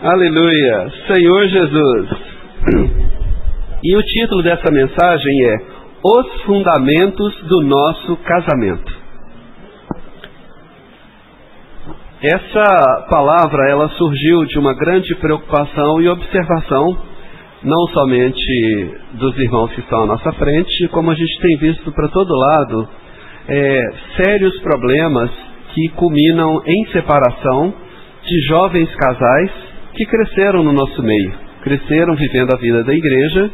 Aleluia, Senhor Jesus. E o título dessa mensagem é Os Fundamentos do Nosso Casamento. Essa palavra, ela surgiu de uma grande preocupação e observação, não somente dos irmãos que estão à nossa frente, como a gente tem visto para todo lado, sérios problemas que culminam em separação de jovens casais que cresceram no nosso meio, cresceram vivendo a vida da igreja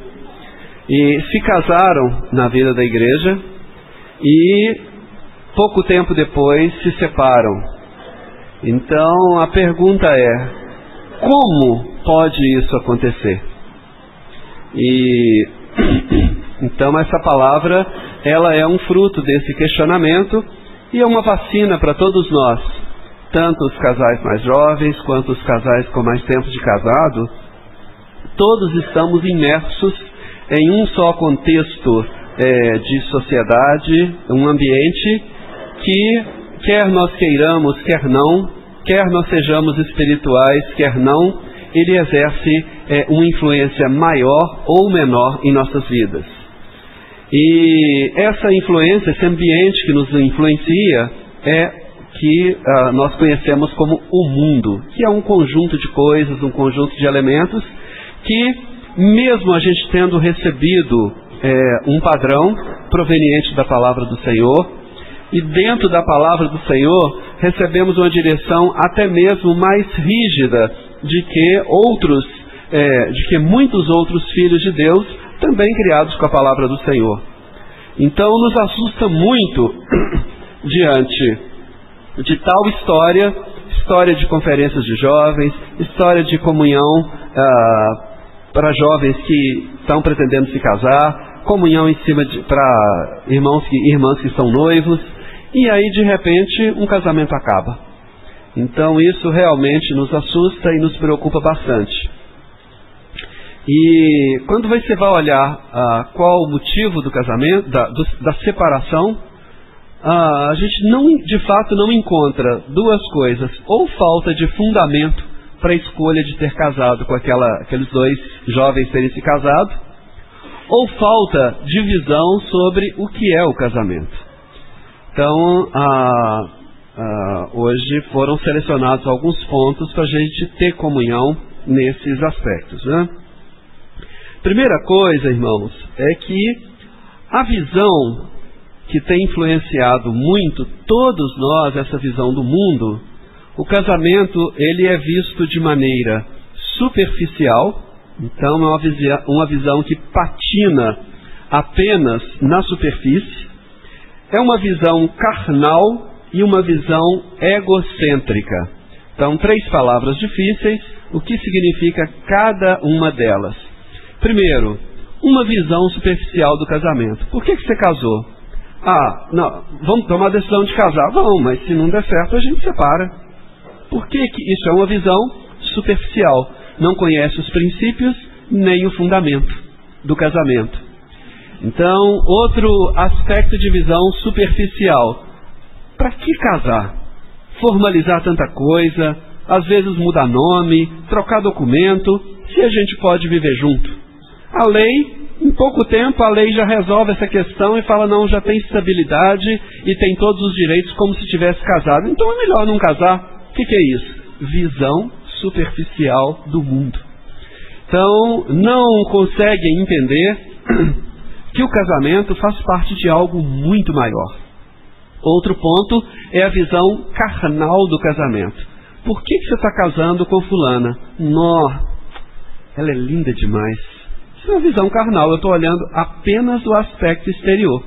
e se casaram na vida da igreja e pouco tempo depois se separam. Então a pergunta é: como pode isso acontecer? E então essa palavra, ela é um fruto desse questionamento e é uma vacina para todos nós, tanto os casais mais jovens quanto os casais com mais tempo de casado. Todos estamos imersos em um só contexto de sociedade, um ambiente que, quer nós queiramos, quer não, quer nós sejamos espirituais, quer não, ele exerce uma influência maior ou menor em nossas vidas. E essa influência, esse ambiente que nos influencia que nós conhecemos como o mundo, que é um conjunto de coisas, um conjunto de elementos que, mesmo a gente tendo recebido um padrão proveniente da palavra do Senhor, e dentro da palavra do Senhor recebemos uma direção até mesmo mais rígida de que muitos outros filhos de Deus, também criados com a palavra do Senhor. Então nos assusta muito diante de tal história de conferências de jovens, história de comunhão para jovens que estão pretendendo se casar, comunhão em cima para irmãs que são noivos, e aí de repente um casamento acaba. Então isso realmente nos assusta e nos preocupa bastante. E quando você vai olhar qual o motivo do casamento, da separação, a gente de fato não encontra duas coisas: ou falta de fundamento para a escolha de ter casado com aqueles dois jovens terem se casado, ou falta de visão sobre o que é o casamento. Então, hoje foram selecionados alguns pontos para a gente ter comunhão nesses aspectos, né? Primeira coisa, irmãos, é que a visão que tem influenciado muito todos nós, essa visão do mundo, o casamento, ele é visto de maneira superficial. Então é uma visão que patina apenas na superfície, é uma visão carnal e uma visão egocêntrica. Então, 3 palavras difíceis, o que significa cada uma delas? Primeiro, uma visão superficial do casamento. Por que você casou? Não, vamos tomar a decisão de casar. Vamos, mas se não der certo a gente separa. Por que isso é uma visão superficial? Não conhece os princípios nem o fundamento do casamento. Então, outro aspecto de visão superficial: para que casar? Formalizar tanta coisa, às vezes mudar nome, trocar documento, se a gente pode viver junto. A lei, em pouco tempo, a lei já resolve essa questão e fala: não, já tem estabilidade e tem todos os direitos como se tivesse casado, então é melhor não casar. O que é isso? Visão superficial do mundo. Então, não conseguem entender que o casamento faz parte de algo muito maior. Outro ponto é a visão carnal do casamento. Por que você está casando com fulana? Ela é linda demais. Isso é uma visão carnal, eu estou olhando apenas o aspecto exterior.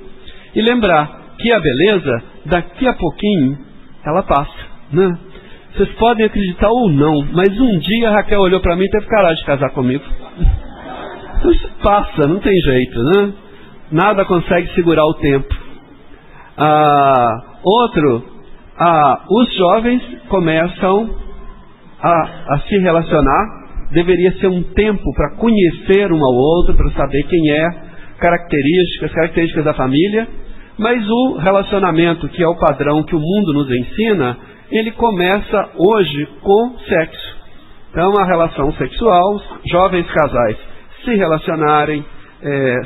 E lembrar que a beleza, daqui a pouquinho, ela passa, né? Vocês podem acreditar ou não, mas um dia a Raquel olhou para mim e teve coragem de casar comigo. Então isso passa, não tem jeito, né? Nada consegue segurar o tempo. Os jovens começam a se relacionar. Deveria ser um tempo para conhecer um ao outro, para saber quem é, características da família. Mas o relacionamento, que é o padrão que o mundo nos ensina, ele começa hoje com sexo. Então, a relação sexual, jovens casais se relacionarem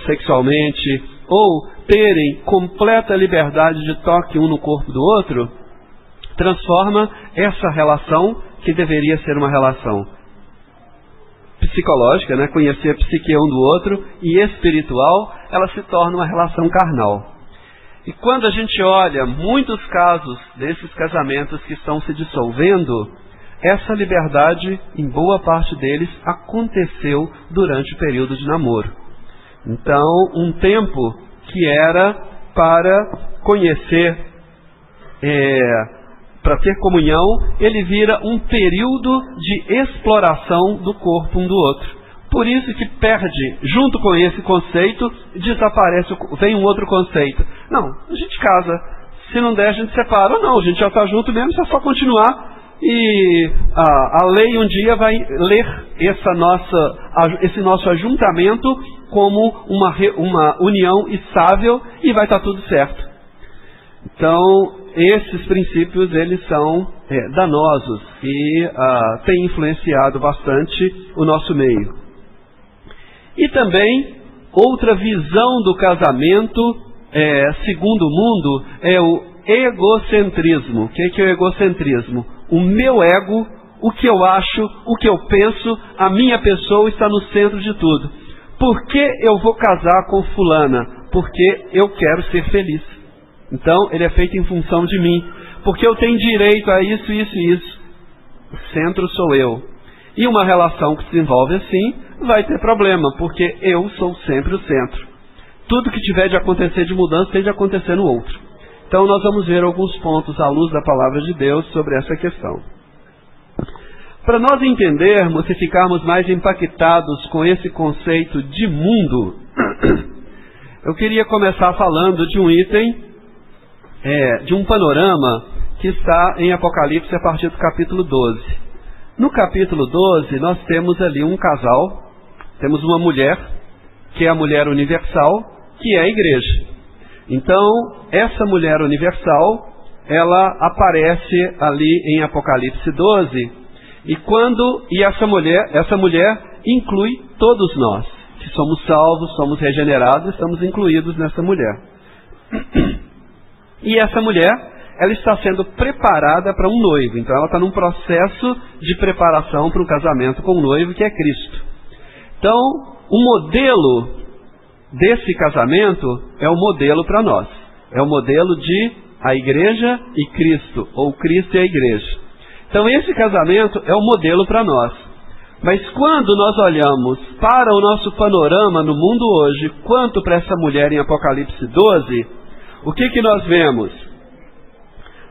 sexualmente ou terem completa liberdade de toque um no corpo do outro, transforma essa relação, que deveria ser uma relação psicológica, né? Conhecer a psique um do outro, e espiritual, ela se torna uma relação carnal. E quando a gente olha muitos casos desses casamentos que estão se dissolvendo, essa liberdade, em boa parte deles, aconteceu durante o período de namoro. Então, um tempo que era para conhecer, para ter comunhão, ele vira um período de exploração do corpo um do outro. Por isso que perde, junto com esse conceito, desaparece, vem um outro conceito. Não, a gente casa, se não der a gente separa. Ou não, a gente já está junto mesmo, é só continuar. E a lei um dia vai ler esse nosso ajuntamento como uma união estável, e vai estar tudo certo. Então, esses princípios, eles são danosos e têm influenciado bastante o nosso meio. E também, outra visão do casamento, segundo o mundo, é o egocentrismo. O que é o egocentrismo? O meu ego, o que eu acho, o que eu penso, a minha pessoa está no centro de tudo. Por que eu vou casar com fulana? Porque eu quero ser feliz. Então, ele é feito em função de mim. Porque eu tenho direito a isso, isso e isso. O centro sou eu. E uma relação que se desenvolve assim, vai ter problema, porque eu sou sempre o centro. Tudo que tiver de acontecer de mudança, tem de acontecer no outro. Então, nós vamos ver alguns pontos à luz da palavra de Deus sobre essa questão. Para nós entendermos e ficarmos mais impactados com esse conceito de mundo, eu queria começar falando de um item, de um panorama que está em Apocalipse a partir do capítulo 12. No capítulo 12, nós temos ali um casal, temos uma mulher, que é a mulher universal, que é a igreja. Então, essa mulher universal, ela aparece ali em Apocalipse 12, e essa mulher inclui todos nós, que somos salvos, somos regenerados, estamos incluídos nessa mulher. E essa mulher, ela está sendo preparada para um noivo, então ela está num processo de preparação para um casamento com um noivo, que é Cristo. Então, o modelo desse casamento é o modelo para nós. É o modelo de a igreja e Cristo, ou Cristo e a igreja. Então, esse casamento é o modelo para nós. Mas quando nós olhamos para o nosso panorama no mundo hoje, quanto para essa mulher em Apocalipse 12, o que nós vemos?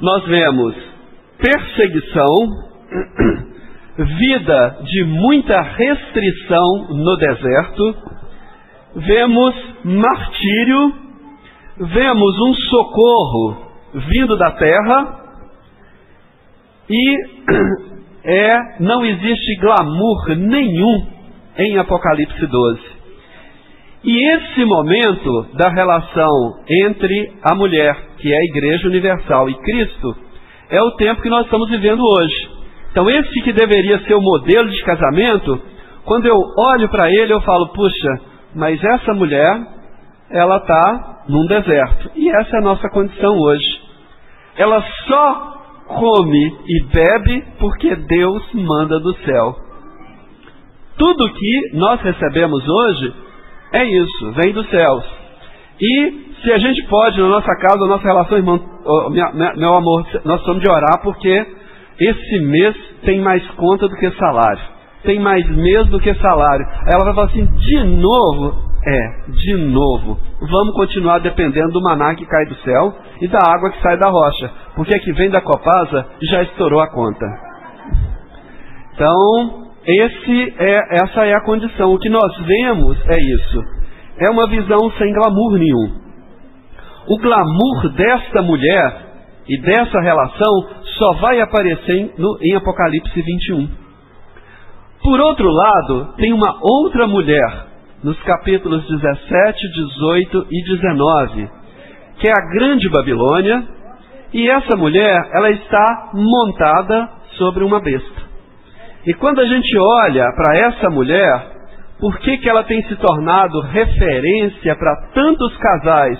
Nós vemos perseguição, vida de muita restrição no deserto, vemos martírio, vemos um socorro vindo da terra, e não existe glamour nenhum em Apocalipse 12. E esse momento da relação entre a mulher, que é a Igreja Universal, e Cristo, é o tempo que nós estamos vivendo hoje. Então, esse que deveria ser o modelo de casamento, quando eu olho para ele, eu falo, puxa, mas essa mulher, ela está num deserto. E essa é a nossa condição hoje. Ela só come e bebe porque Deus manda do céu. Tudo que nós recebemos hoje é isso, vem dos céus. E se a gente pode, na nossa casa, na nossa relação, irmão, meu amor, nós precisamos de orar, porque esse mês tem mais conta do que salário. Tem mais mês do que salário. Aí ela vai falar assim, de novo? De novo. Vamos continuar dependendo do maná que cai do céu e da água que sai da rocha. Porque a que vem da Copasa já estourou a conta. Então, essa é a condição. O que nós vemos é isso. É uma visão sem glamour nenhum. O glamour desta mulher e dessa relação só vai aparecer em Apocalipse 21. Por outro lado, tem uma outra mulher, nos capítulos 17, 18 e 19, que é a Grande Babilônia, E essa mulher, ela está montada sobre uma besta. E quando a gente olha para essa mulher, por que ela tem se tornado referência para tantos casais?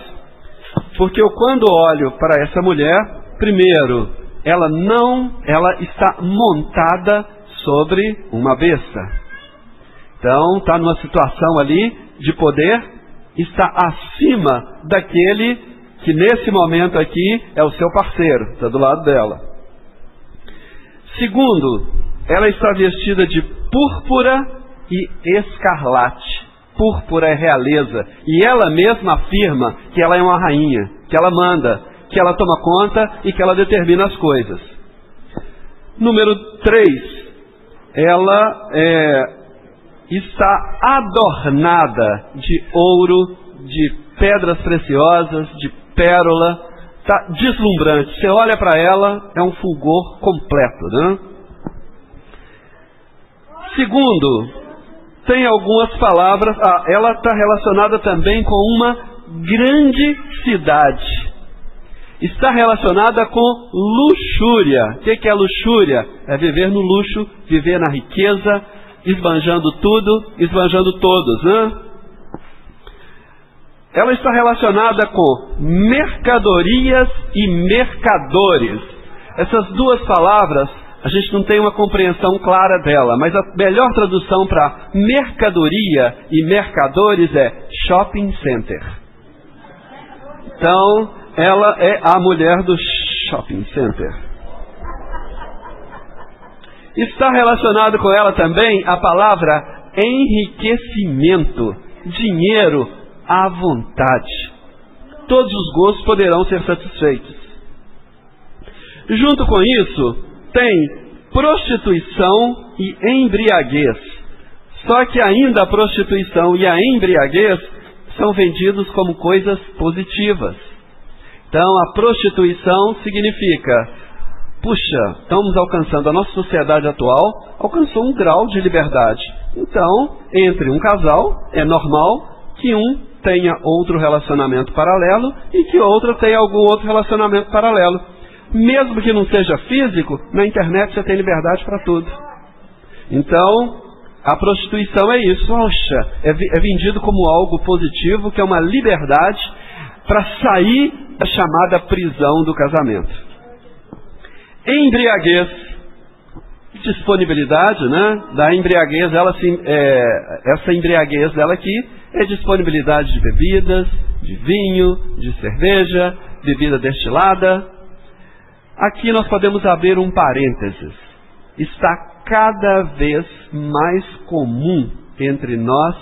Porque eu, quando olho para essa mulher, primeiro, ela está montada sobre uma besta. Então, está numa situação ali de poder, está acima daquele que nesse momento aqui é o seu parceiro, está do lado dela. Segundo, ela está vestida de púrpura e escarlate. Púrpura é realeza. E ela mesma afirma que ela é uma rainha, que ela manda, que ela toma conta e que ela determina as coisas. Número 3, ela está adornada de ouro, de pedras preciosas, de pérola, está deslumbrante. Você olha para ela, é um fulgor completo, né? Segundo, tem algumas palavras, ela está relacionada também com uma grande cidade. Está relacionada com luxúria. O que é luxúria? É viver no luxo, viver na riqueza, esbanjando tudo, esbanjando todos, né? Ela está relacionada com mercadorias e mercadores. Essas duas palavras, a gente não tem uma compreensão clara dela, mas a melhor tradução para mercadoria e mercadores é shopping center. Então, ela é a mulher do shopping center. Está relacionado com ela também a palavra enriquecimento, dinheiro à vontade. Todos os gostos poderão ser satisfeitos. Junto com isso, tem prostituição e embriaguez. Só que ainda a prostituição e a embriaguez são vendidos como coisas positivas. Então, a prostituição significa, puxa, estamos alcançando, a nossa sociedade atual alcançou um grau de liberdade. Então, entre um casal, é normal que um tenha outro relacionamento paralelo e que outra tenha algum outro relacionamento paralelo. Mesmo que não seja físico, na internet você tem liberdade para tudo. Então, a prostituição é isso. Poxa, é vendido como algo positivo, que é uma liberdade para sair da chamada prisão do casamento. Embriaguez, disponibilidade, né? Da embriaguez, essa embriaguez dela aqui é disponibilidade de bebidas, de vinho, de cerveja, bebida destilada. Aqui nós podemos abrir um parênteses. Está cada vez mais comum entre nós,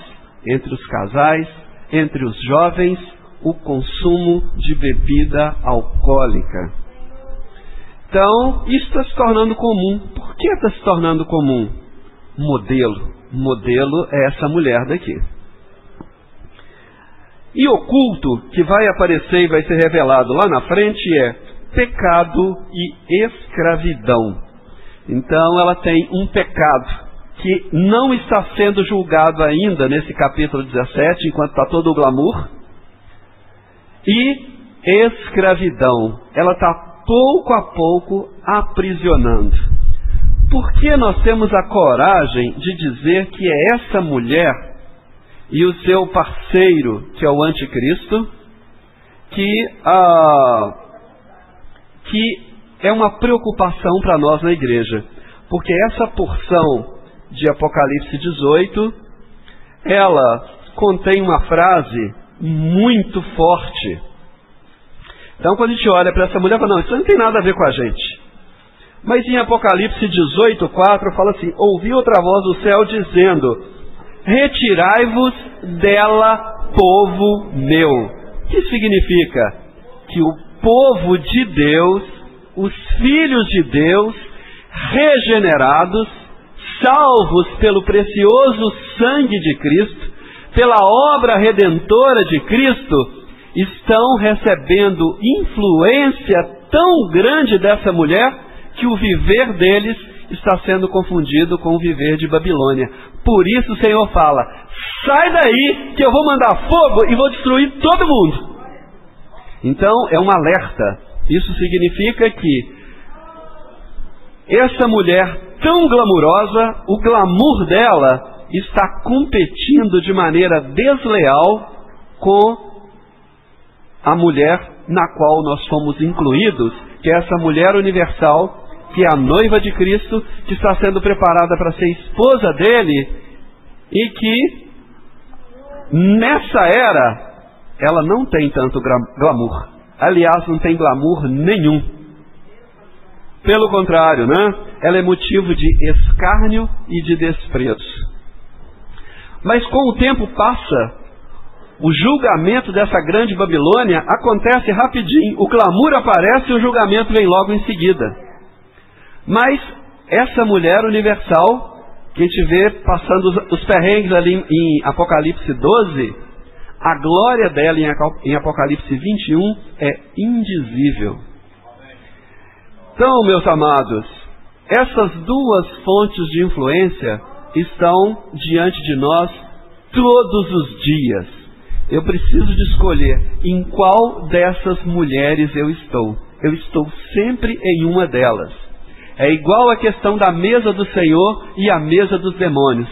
entre os casais, entre os jovens, o consumo de bebida alcoólica. Então, isso está se tornando comum. Por que está se tornando comum? Modelo. Modelo é essa mulher daqui. E oculto, que vai aparecer e vai ser revelado lá na frente, é pecado e escravidão. Então ela tem um pecado que não está sendo julgado ainda nesse capítulo 17, enquanto está todo o glamour. E escravidão. Ela está pouco a pouco aprisionando. Por que nós temos a coragem de dizer que é essa mulher e o seu parceiro, que é o anticristo, que é uma preocupação para nós na igreja? Porque essa porção de Apocalipse 18, ela contém uma frase muito forte. Então, quando a gente olha para essa mulher, fala, não, isso não tem nada a ver com a gente. Mas em Apocalipse 18:4 fala assim: ouvi outra voz do céu dizendo: retirai-vos dela, povo meu. O que significa? Que o povo de Deus, os filhos de Deus, regenerados, salvos pelo precioso sangue de Cristo, pela obra redentora de Cristo, estão recebendo influência tão grande dessa mulher que o viver deles está sendo confundido com o viver de Babilônia. Por isso o Senhor fala: sai daí que eu vou mandar fogo e vou destruir todo mundo. Então é um alerta Isso significa que essa mulher tão glamurosa, o glamour dela está competindo de maneira desleal com a mulher na qual nós fomos incluídos, que é essa mulher universal, que é a noiva de Cristo, que está sendo preparada para ser esposa dele, e que nessa era ela não tem tanto glamour. Aliás, não tem glamour nenhum. Pelo contrário, né? Ela é motivo de escárnio e de desprezo. Mas com o tempo passa, o julgamento dessa grande Babilônia acontece rapidinho. O glamour aparece e o julgamento vem logo em seguida. Mas essa mulher universal, que a gente vê passando os perrengues ali em Apocalipse 12, a glória dela em Apocalipse 21 é indizível. Então, meus amados, essas duas fontes de influência estão diante de nós todos os dias. Eu preciso de escolher em qual dessas mulheres eu estou. Eu estou sempre em uma delas. É igual a questão da mesa do Senhor e a mesa dos demônios.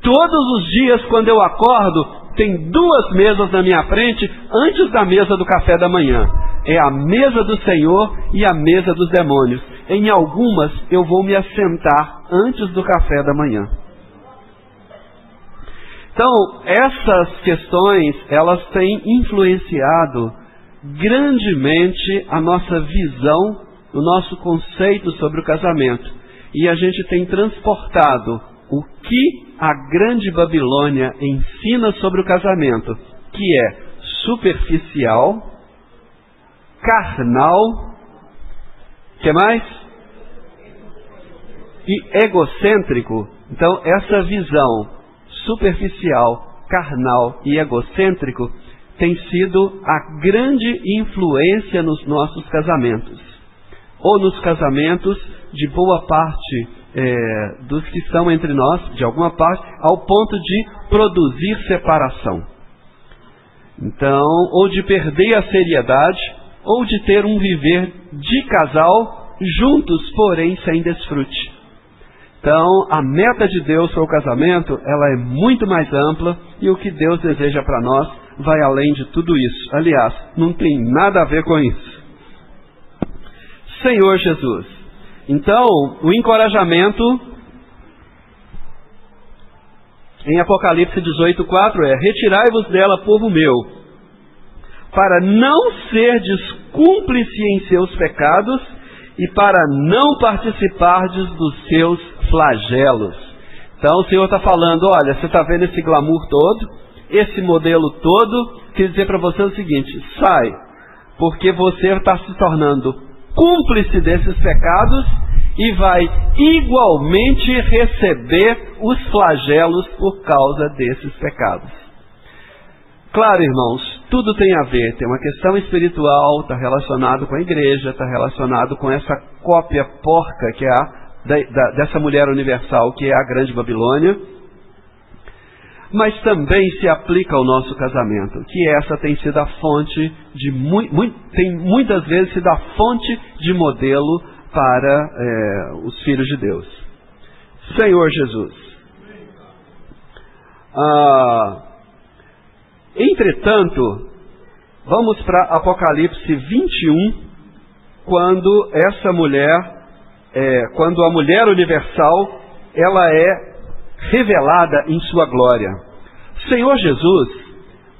Todos os dias, quando eu acordo, tem duas mesas na minha frente antes da mesa do café da manhã. É a mesa do Senhor e a mesa dos demônios. Em algumas eu vou me assentar antes do café da manhã. Então, essas questões, elas têm influenciado grandemente a nossa visão, o nosso conceito sobre o casamento. E a gente tem transportado o que a grande Babilônia ensina sobre o casamento, que é superficial, carnal, que mais? E egocêntrico. Então, essa visão superficial, carnal e egocêntrico tem sido a grande influência nos nossos casamentos, ou nos casamentos de boa parte dos que estão entre nós, de alguma parte, ao ponto de produzir separação. Então, ou de perder a seriedade, ou de ter um viver de casal juntos, porém sem desfrute. Então, a meta de Deus para o casamento, ela é muito mais ampla, e o que Deus deseja para nós vai além de tudo isso. Aliás, não tem nada a ver com isso. Senhor Jesus. Então, o encorajamento em Apocalipse 18:4 é: retirai-vos dela, povo meu, para não serdes cúmplice em seus pecados e para não participardes dos seus flagelos. Então o Senhor está falando: olha, você está vendo esse glamour todo, esse modelo todo, quer dizer para você o seguinte: sai, porque você está se tornando cúmplice desses pecados e vai igualmente receber os flagelos por causa desses pecados. Claro, irmãos, tudo tem a ver, tem uma questão espiritual, está relacionado com a igreja, está relacionado com essa cópia porca que é dessa mulher universal, que é a grande Babilônia, mas também se aplica ao nosso casamento, que essa tem sido a fonte de tem muitas vezes sido a fonte de modelo para os filhos de Deus. Senhor Jesus. Entretanto, vamos para Apocalipse 21, quando essa mulher, quando a mulher universal, ela é revelada em sua glória. Senhor Jesus,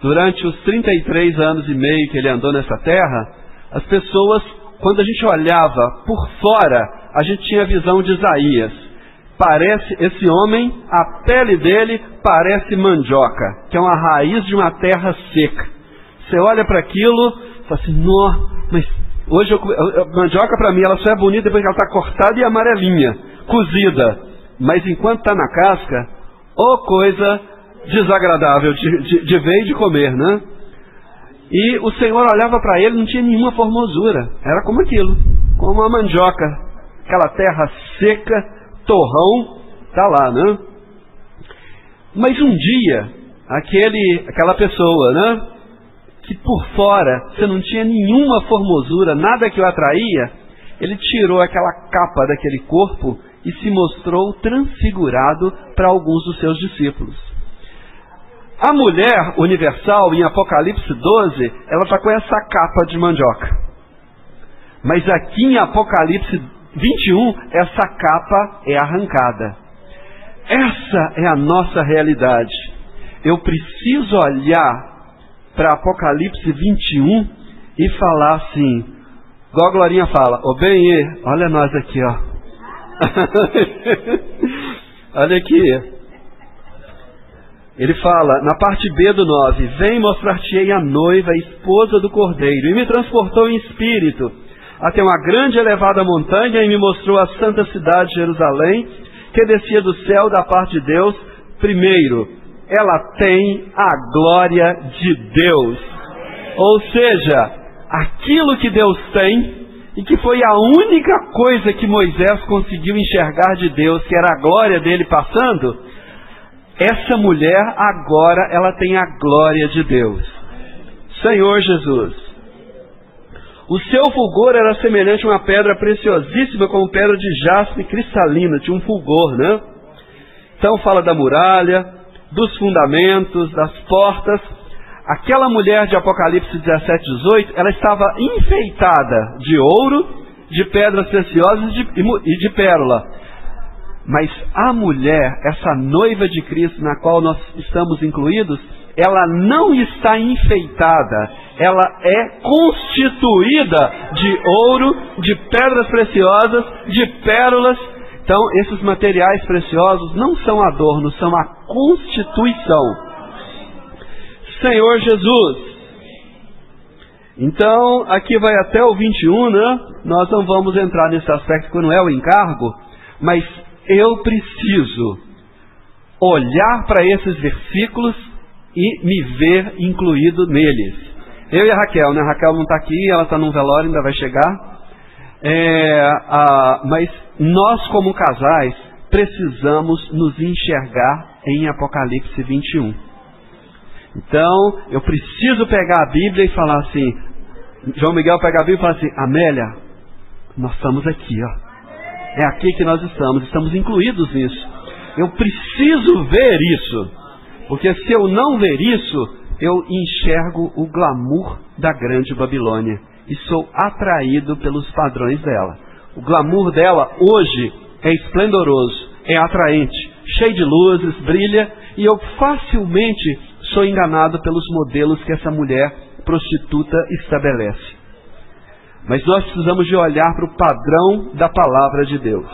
durante os 33 anos e meio que ele andou nessa terra, as pessoas, quando a gente olhava por fora, a gente tinha a visão de Isaías. Parece, esse homem, a pele dele parece mandioca, que é uma raiz de uma terra seca. Você olha para aquilo e fala assim: nossa, mas hoje mandioca para mim ela só é bonita depois que ela está cortada e amarelinha, cozida. Mas enquanto está na casca, coisa desagradável de ver e de comer, né? E o Senhor olhava para ele, não tinha nenhuma formosura, era como aquilo, como a mandioca, aquela terra seca, torrão, tá lá, né? Mas um dia, aquela pessoa, né? que por fora você não tinha nenhuma formosura, nada que o atraía, ele tirou aquela capa daquele corpo e se mostrou transfigurado para alguns dos seus discípulos. A mulher universal, em Apocalipse 12, ela está com essa capa de mandioca. Mas aqui em Apocalipse 21, essa capa é arrancada. Essa é a nossa realidade. Eu preciso olhar para Apocalipse 21 e falar assim, igual a Glorinha fala, ô Benê, olha nós aqui, ó. Olha aqui. Ele fala, na parte B do 9, vem mostrar-te-ei a noiva, a esposa do Cordeiro, e me transportou em espírito até uma grande e elevada montanha, e me mostrou a santa cidade de Jerusalém, que descia do céu da parte de Deus. Primeiro, ela tem a glória de Deus. Ou seja, aquilo que Deus tem, e que foi a única coisa que Moisés conseguiu enxergar de Deus, que era a glória dele passando, essa mulher agora ela tem a glória de Deus. Senhor Jesus, o seu fulgor era semelhante a uma pedra preciosíssima, como pedra de jaspe cristalina, tinha um fulgor, né? Então fala da muralha, dos fundamentos, das portas. Aquela mulher de Apocalipse 17, 18, ela estava enfeitada de ouro, de pedras preciosas e de pérola. Mas a mulher, essa noiva de Cristo na qual nós estamos incluídos, ela não está enfeitada, ela é constituída de ouro, de pedras preciosas, de pérolas. Então, esses materiais preciosos não são adornos, são a constituição. Senhor Jesus. Então, aqui vai até o 21, né? Nós não vamos entrar nesse aspecto quando é o encargo, mas eu preciso olhar para esses versículos e me ver incluído neles. Eu e a Raquel, né? A Raquel não está aqui, ela está num velório, ainda vai chegar. Mas nós como casais precisamos nos enxergar em Apocalipse 21. Então, eu preciso pegar a Bíblia e falar assim, João Miguel pega a Bíblia e fala assim, Amélia, nós estamos aqui, ó. É aqui que nós estamos incluídos nisso. Eu preciso ver isso, porque se eu não ver isso, eu enxergo o glamour da grande Babilônia e sou atraído pelos padrões dela. O glamour dela hoje é esplendoroso, é atraente, cheio de luzes, brilha, e eu facilmente sou enganado pelos modelos que essa mulher prostituta estabelece. Mas nós precisamos de olhar para o padrão da palavra de Deus.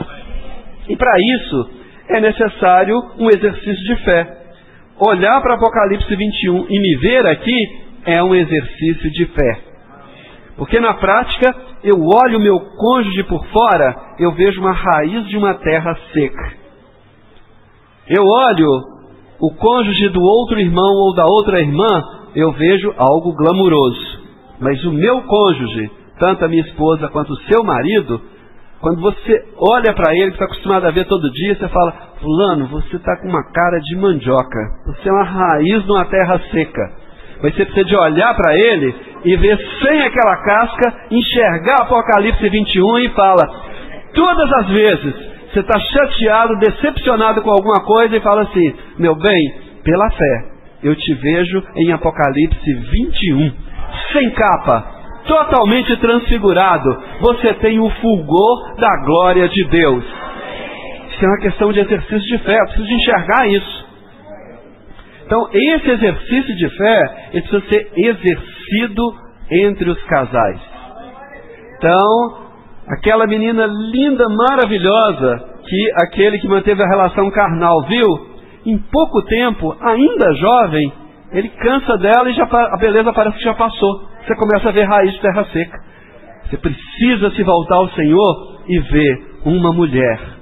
E para isso é necessário um exercício de fé. Olhar para Apocalipse 21 e me ver aqui é um exercício de fé. Porque na prática, eu olho o meu cônjuge por fora, eu vejo uma raiz de uma terra seca. Eu olho o cônjuge do outro irmão ou da outra irmã, eu vejo algo glamuroso. Mas o meu cônjuge, tanto a minha esposa quanto o seu marido, quando você olha para ele, que está acostumado a ver todo dia, você fala, fulano, você está com uma cara de mandioca, você é uma raiz de uma terra seca. Mas você precisa de olhar para ele e ver sem aquela casca, enxergar Apocalipse 21 e fala, todas as vezes você está chateado, decepcionado com alguma coisa e fala assim, meu bem, pela fé, eu te vejo em Apocalipse 21, sem capa, totalmente transfigurado, você tem o fulgor da glória de Deus. Isso é uma questão de exercício de fé, eu preciso de enxergar isso. Então, esse exercício de fé, ele precisa ser exercido entre os casais. Então, aquela menina linda, maravilhosa, que aquele que manteve a relação carnal viu, em pouco tempo, ainda jovem, ele cansa dela e a beleza parece que já passou. Você começa a ver raiz de terra seca. Você precisa se voltar ao Senhor e ver uma mulher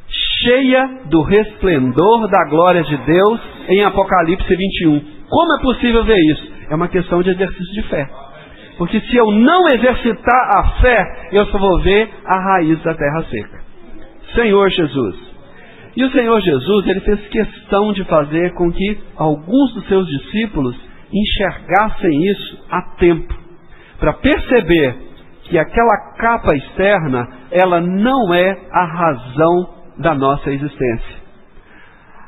cheia do resplendor da glória de Deus em Apocalipse 21. Como é possível ver isso? É uma questão de exercício de fé. Porque se eu não exercitar a fé, eu só vou ver a raiz da terra seca. Senhor Jesus. E o Senhor Jesus, ele fez questão de fazer com que alguns dos seus discípulos enxergassem isso a tempo, para perceber que aquela capa externa, ela não é a razão da nossa existência.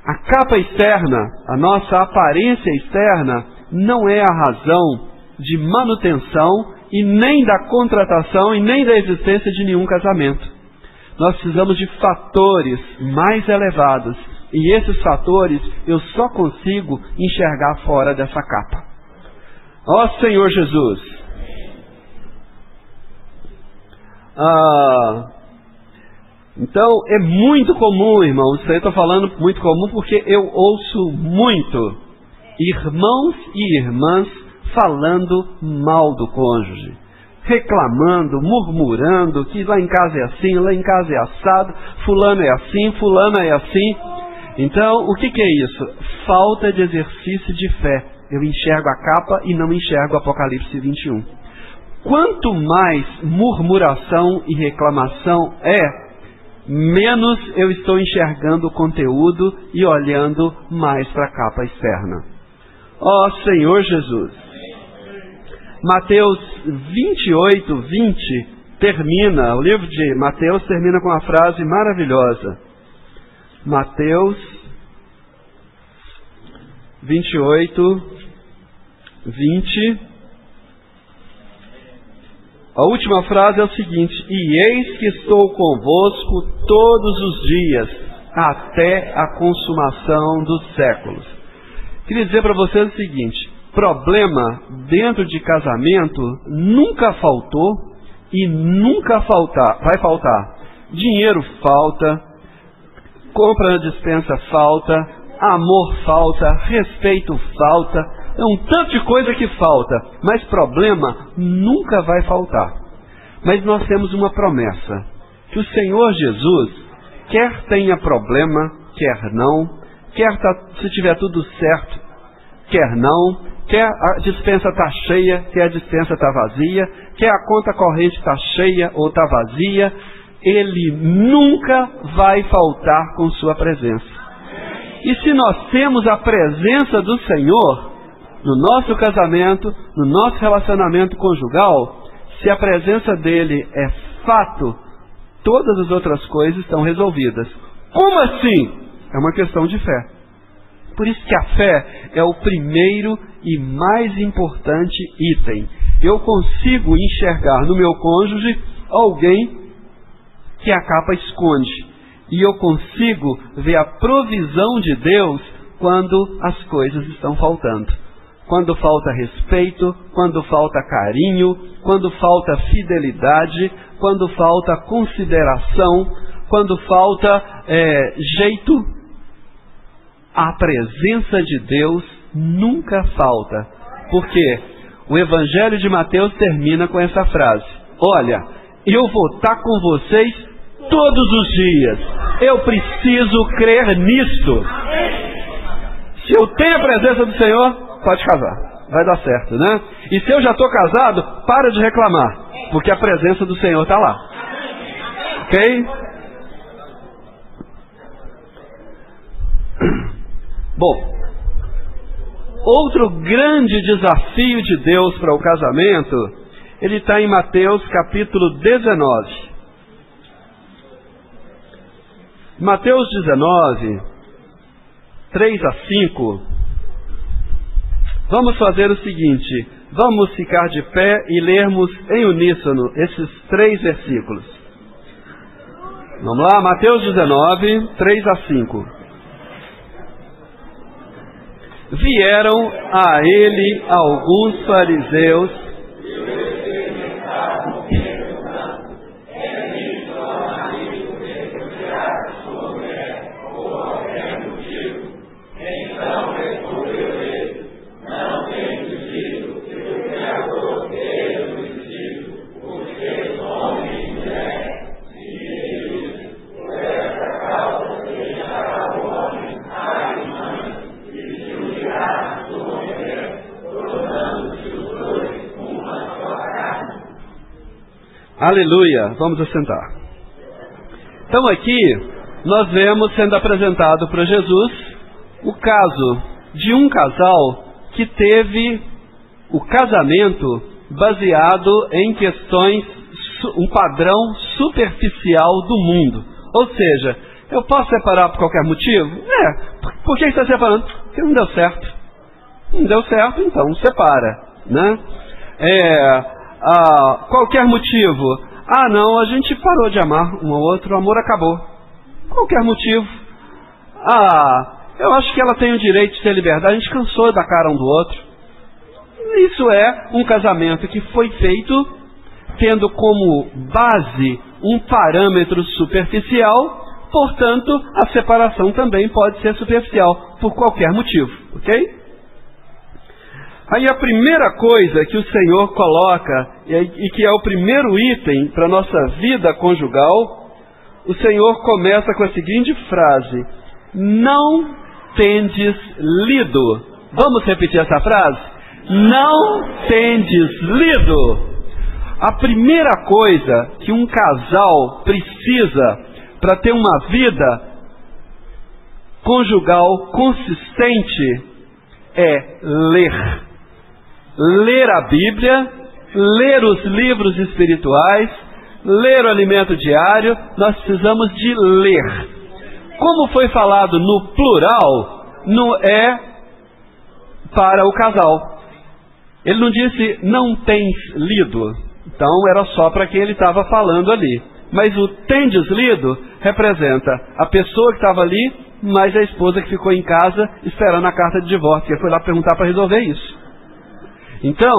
A capa externa, a nossa aparência externa, não é a razão de manutenção e nem da contratação e nem da existência de nenhum casamento. Nós precisamos de fatores mais elevados, e esses fatores eu só consigo enxergar fora dessa capa. Ó Senhor Jesus! Então é muito comum, irmãos, isso aí eu estou falando muito comum porque eu ouço muito irmãos e irmãs falando mal do cônjuge, reclamando, murmurando que lá em casa é assim, lá em casa é assado, fulano é assim, fulana é assim. Então, o que é isso? Falta de exercício de fé. Eu enxergo a capa e não enxergo Apocalipse 21. Quanto mais murmuração e reclamação menos eu estou enxergando o conteúdo e olhando mais para a capa externa. Ó Senhor Jesus! Mateus 28, 20 termina, o livro de Mateus termina com uma frase maravilhosa. Mateus 28, 20. A última frase é o seguinte: e eis que estou convosco todos os dias, até a consumação dos séculos. Queria dizer para vocês o seguinte: problema dentro de casamento nunca faltou e nunca vai faltar. Dinheiro falta, compra na despensa falta, amor falta, respeito falta, é um tanto de coisa que falta, mas problema nunca vai faltar. Mas nós temos uma promessa, que o Senhor Jesus, quer tenha problema, quer não, se tiver tudo certo, quer não, quer a dispensa está cheia, quer a dispensa está vazia, quer a conta corrente está cheia ou está vazia, Ele nunca vai faltar com sua presença. E se nós temos a presença do Senhor no nosso casamento, no nosso relacionamento conjugal, se a presença dele é fato, todas as outras coisas estão resolvidas. Como assim? É uma questão de fé. Por isso que a fé é o primeiro e mais importante item. Eu consigo enxergar no meu cônjuge alguém que a capa esconde. E eu consigo ver a provisão de Deus quando as coisas estão faltando. Quando falta respeito, quando falta carinho, quando falta fidelidade, quando falta consideração, quando falta jeito, a presença de Deus nunca falta. Porque o Evangelho de Mateus termina com essa frase: olha, eu vou estar com vocês todos os dias. Eu preciso crer nisto. Se eu tenho a presença do Senhor, pode casar, vai dar certo, né? E se eu já estou casado, para de reclamar, porque a presença do Senhor está lá. Ok? Bom, outro grande desafio de Deus para o casamento, ele está em Mateus capítulo 19. Mateus 19, 3 a 5. Vamos fazer o seguinte: vamos ficar de pé e lermos em uníssono esses 3 versículos. Vamos lá, Mateus 19, 3 a 5. Vieram a ele alguns fariseus Aleluia, vamos assentar. Então aqui nós vemos sendo apresentado para Jesus o caso de um casal que teve o casamento baseado em questões, um padrão superficial do mundo. Ou seja, eu posso separar por qualquer motivo? Por que está separando? Porque não deu certo. Não deu certo, então separa, né? Qualquer motivo. Não, a gente parou de amar um ao outro, o amor acabou. Qualquer motivo. Eu acho que ela tem o direito de ter liberdade, a gente cansou da cara um do outro. Isso é um casamento que foi feito tendo como base um parâmetro superficial, portanto, a separação também pode ser superficial, por qualquer motivo, ok? Aí a primeira coisa que o Senhor coloca, e que é o primeiro item para a nossa vida conjugal, o Senhor começa com a seguinte frase: não tendes lido. Vamos repetir essa frase? Não tendes lido. A primeira coisa que um casal precisa para ter uma vida conjugal consistente é ler. Ler a Bíblia, ler os livros espirituais, ler o alimento diário. Nós precisamos de ler. Como foi falado no plural, não é para o casal. Ele não disse não tens lido. Então era só para quem ele estava falando ali. Mas o tendes lido representa a pessoa que estava ali, mais a esposa que ficou em casa esperando a carta de divórcio. Ele foi lá perguntar para resolver isso. Então,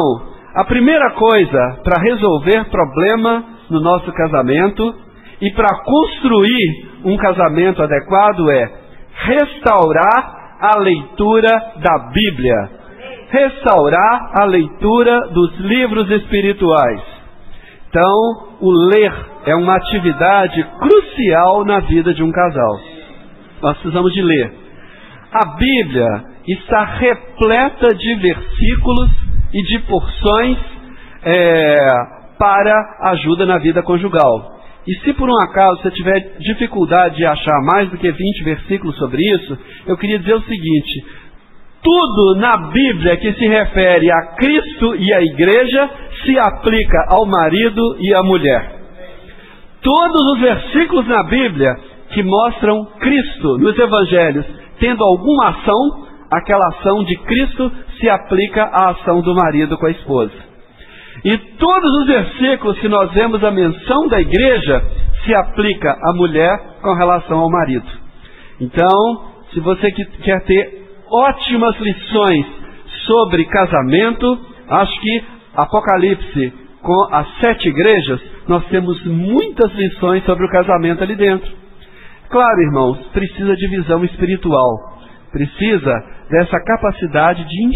a primeira coisa para resolver problema no nosso casamento e para construir um casamento adequado é restaurar a leitura da Bíblia. Restaurar a leitura dos livros espirituais. Então, o ler é uma atividade crucial na vida de um casal. Nós precisamos de ler. A Bíblia está repleta de versículos e de porções para ajuda na vida conjugal. E se por um acaso você tiver dificuldade de achar mais do que 20 versículos sobre isso, eu queria dizer o seguinte: tudo na Bíblia que se refere a Cristo e à igreja se aplica ao marido e à mulher. Todos os versículos na Bíblia que mostram Cristo nos evangelhos tendo alguma ação, aquela ação de Cristo se aplica à ação do marido com a esposa. E todos os versículos que nós vemos a menção da igreja se aplica à mulher com relação ao marido. Então, se você quer ter ótimas lições sobre casamento, acho que Apocalipse, com as 7 igrejas, nós temos muitas lições sobre o casamento ali dentro. Claro, irmãos, precisa de visão espiritual. Precisa dessa capacidade de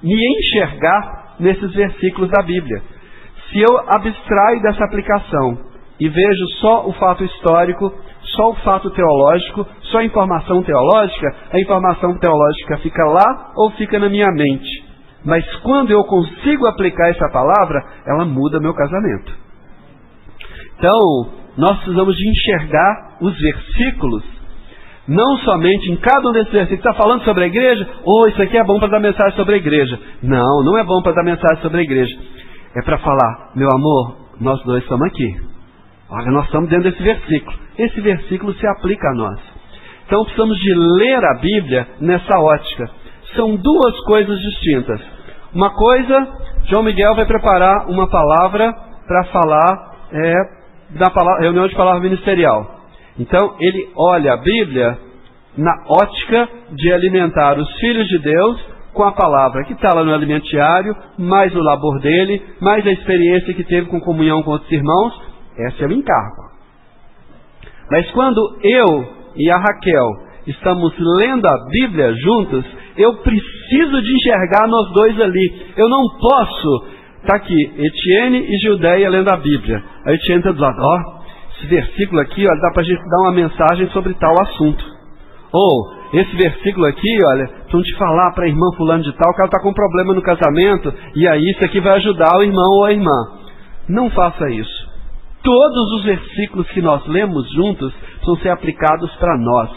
me enxergar nesses versículos da Bíblia. Se eu abstraio dessa aplicação e vejo só o fato histórico, só o fato teológico, só a informação teológica fica lá ou fica na minha mente. Mas quando eu consigo aplicar essa palavra, ela muda meu casamento. Então, nós precisamos de enxergar os versículos, não somente em cada um desses versículos. Está falando sobre a igreja? Isso aqui é bom para dar mensagem sobre a igreja. Não, não é bom para dar mensagem sobre a igreja. É para falar: meu amor, nós dois estamos aqui. Olha, nós estamos dentro desse versículo. Esse versículo se aplica a nós. Então precisamos de ler a Bíblia nessa ótica. São duas coisas distintas. Uma coisa, João Miguel vai preparar uma palavra para falar da reunião de palavra ministerial. Então ele olha a Bíblia na ótica de alimentar os filhos de Deus com a palavra que está lá no alimento diário, mais o labor dele, mais a experiência que teve com comunhão com outros irmãos. Esse é o encargo. Mas quando eu e a Raquel estamos lendo a Bíblia juntos, eu preciso de enxergar nós dois ali. Eu não posso estar aqui, Etienne e Gildeia lendo a Bíblia. A Etienne está do lado: esse versículo aqui, olha, dá para a gente dar uma mensagem sobre tal assunto. Ou, esse versículo aqui, olha, vão te falar para a irmã fulano de tal que ela está com um problema no casamento, e aí isso aqui vai ajudar o irmão ou a irmã. Não faça isso. Todos os versículos que nós lemos juntos precisam ser aplicados para nós.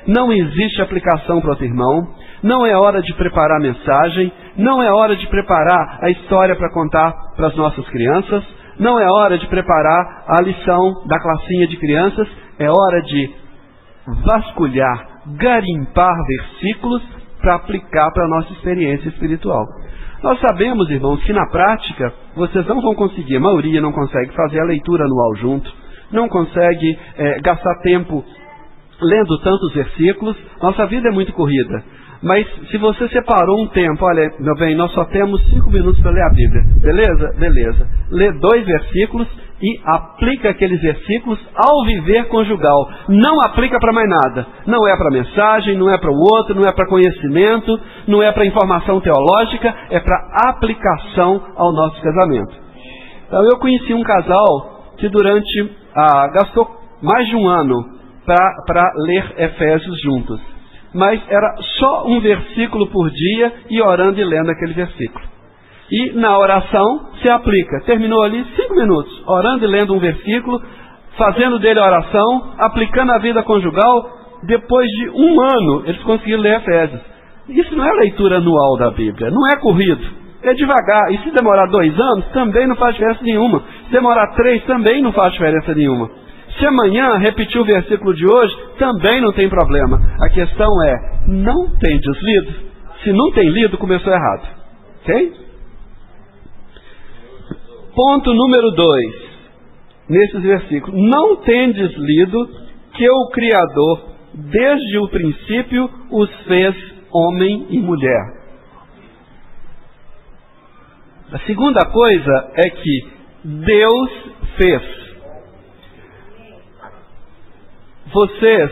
Não existe aplicação para outro irmão, não é hora de preparar a mensagem, não é hora de preparar a história para contar para as nossas crianças, não é hora de preparar a lição da classinha de crianças, é hora de vasculhar, garimpar versículos para aplicar para a nossa experiência espiritual. Nós sabemos, irmãos, que na prática vocês não vão conseguir, a maioria não consegue fazer a leitura anual junto, não consegue gastar tempo lendo tantos versículos, nossa vida é muito corrida. Mas se você separou um tempo, olha, meu bem, nós só temos 5 minutos para ler a Bíblia, beleza? Beleza. Lê 2 versículos e aplica aqueles versículos ao viver conjugal. Não aplica para mais nada. Não é para mensagem, não é para o outro, não é para conhecimento, não é para informação teológica, é para aplicação ao nosso casamento. Então eu conheci um casal que gastou mais de um ano para ler Efésios juntos. Mas era só um versículo por dia e orando e lendo aquele versículo. E na oração se aplica. Terminou ali 5 minutos, orando e lendo um versículo, fazendo dele a oração, aplicando a vida conjugal. Depois de um ano, eles conseguiram ler Efésios. Isso não é leitura anual da Bíblia, não é corrido. É devagar. E se demorar 2 anos, também não faz diferença nenhuma. Se demorar 3, também não faz diferença nenhuma. Se amanhã repetir o versículo de hoje, também não tem problema. A questão é, não tendes lido? Se não tem lido, começou errado. Ok? Ponto número 2, nesses versículos. Não tendes lido que o Criador, desde o princípio, os fez homem e mulher. A segunda coisa é que Deus fez. Vocês,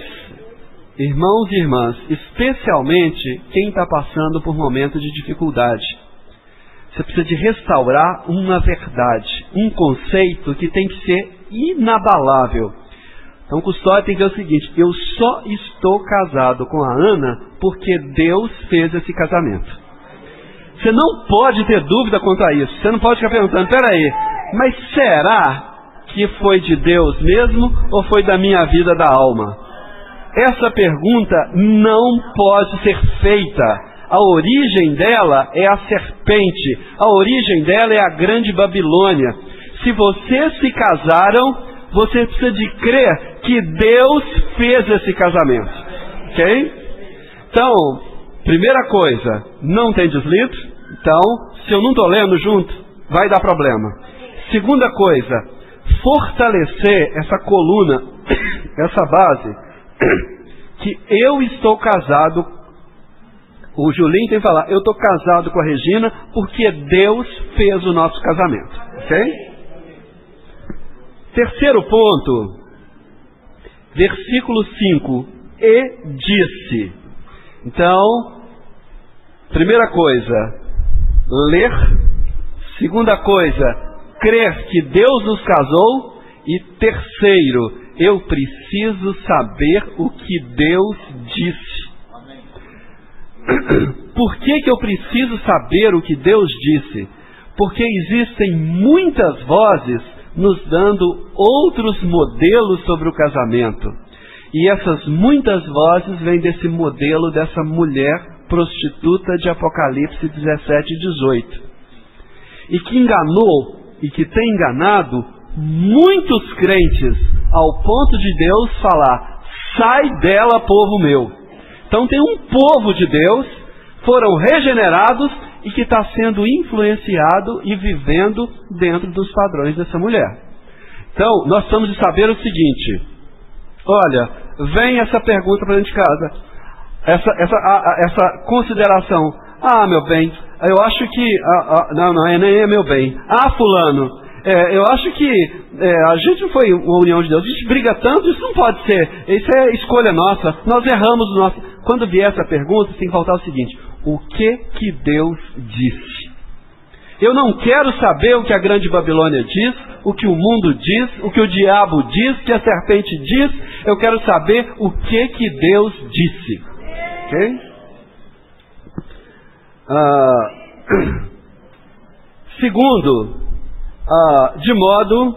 irmãos e irmãs, especialmente quem está passando por momentos de dificuldade, você precisa de restaurar uma verdade, um conceito que tem que ser inabalável. Então, Custódio tem que dizer o seguinte: eu só estou casado com a Ana porque Deus fez esse casamento. Você não pode ter dúvida quanto a isso. Você não pode ficar perguntando, peraí, mas será que foi de Deus mesmo ou foi da minha vida da alma? Essa pergunta não pode ser feita. A origem dela é a serpente, a origem dela é a grande Babilônia. Se vocês se casaram, você precisa de crer que Deus fez esse casamento. Ok? Então, primeira coisa, não tem deslido. Então, se eu não estou lendo junto, vai dar problema. Segunda coisa, fortalecer essa coluna, essa base, que eu estou casado. O Julinho tem que falar, eu estou casado com a Regina porque Deus fez o nosso casamento. Ok? Terceiro ponto, versículo 5, e disse. Então, primeira coisa, ler. Segunda coisa, crer que Deus nos casou. E terceiro, eu preciso saber o que Deus disse. Por que eu preciso saber o que Deus disse? Porque existem muitas vozes nos dando outros modelos sobre o casamento. E essas muitas vozes vêm desse modelo dessa mulher prostituta de Apocalipse 17 e 18. E que enganou e que tem enganado muitos crentes ao ponto de Deus falar, sai dela, povo meu. Então tem um povo de Deus, foram regenerados e que está sendo influenciado e vivendo dentro dos padrões dessa mulher. Então, nós precisamos de saber o seguinte, olha, vem essa pergunta para dentro de casa, essa consideração, meu bem, eu acho que, nem é meu bem, fulano, eu acho que a gente não foi uma união de Deus, a gente briga tanto, isso não pode ser, isso é escolha nossa, nós erramos o nosso. Quando vier essa pergunta, tem que faltar o seguinte, o que Deus disse? Eu não quero saber o que a grande Babilônia diz, o que o mundo diz, o que o diabo diz, o que a serpente diz, eu quero saber o que Deus disse. Ok? Segundo, de modo,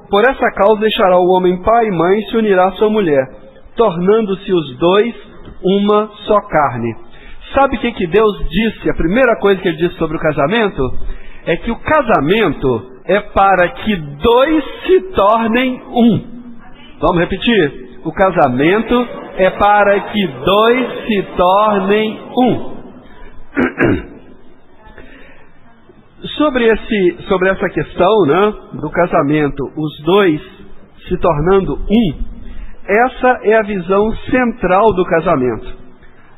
por essa causa deixará o homem pai e mãe e se unirá à sua mulher, tornando-se os dois uma só carne. Sabe o que Deus disse? A primeira coisa que Ele disse sobre o casamento é que o casamento é para que dois se tornem um. Vamos repetir? O casamento é para que dois se tornem um. Sobre essa questão, né, do casamento, os dois se tornando um, essa é a visão central do casamento.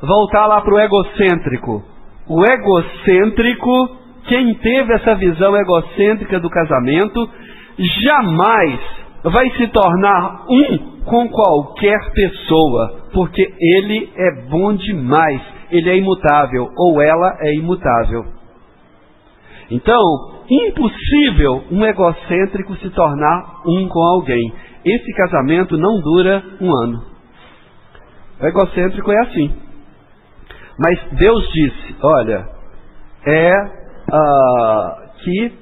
Voltar lá para o egocêntrico. O egocêntrico, quem teve essa visão egocêntrica do casamento, jamais vai se tornar um com qualquer pessoa, porque ele é bom demais, ele é imutável, ou ela é imutável. Então, impossível um egocêntrico se tornar um com alguém. Esse casamento não dura um ano. O egocêntrico é assim. Mas Deus disse, olha, que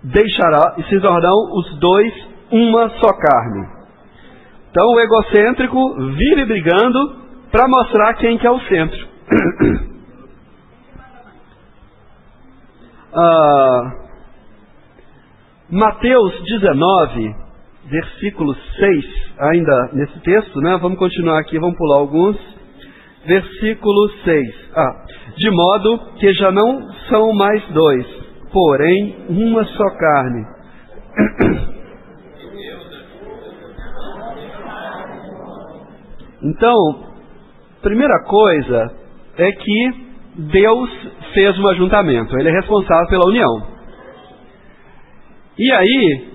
deixará e se tornarão os dois uma só carne. Então o egocêntrico vive brigando para mostrar quem que é o centro. Mateus 19, versículo 6, ainda nesse texto, né? Vamos continuar aqui, vamos pular alguns. Versículo 6. De modo que já não são mais dois, porém uma só carne. Então, primeira coisa é que Deus fez um ajuntamento, Ele é responsável pela união. E aí,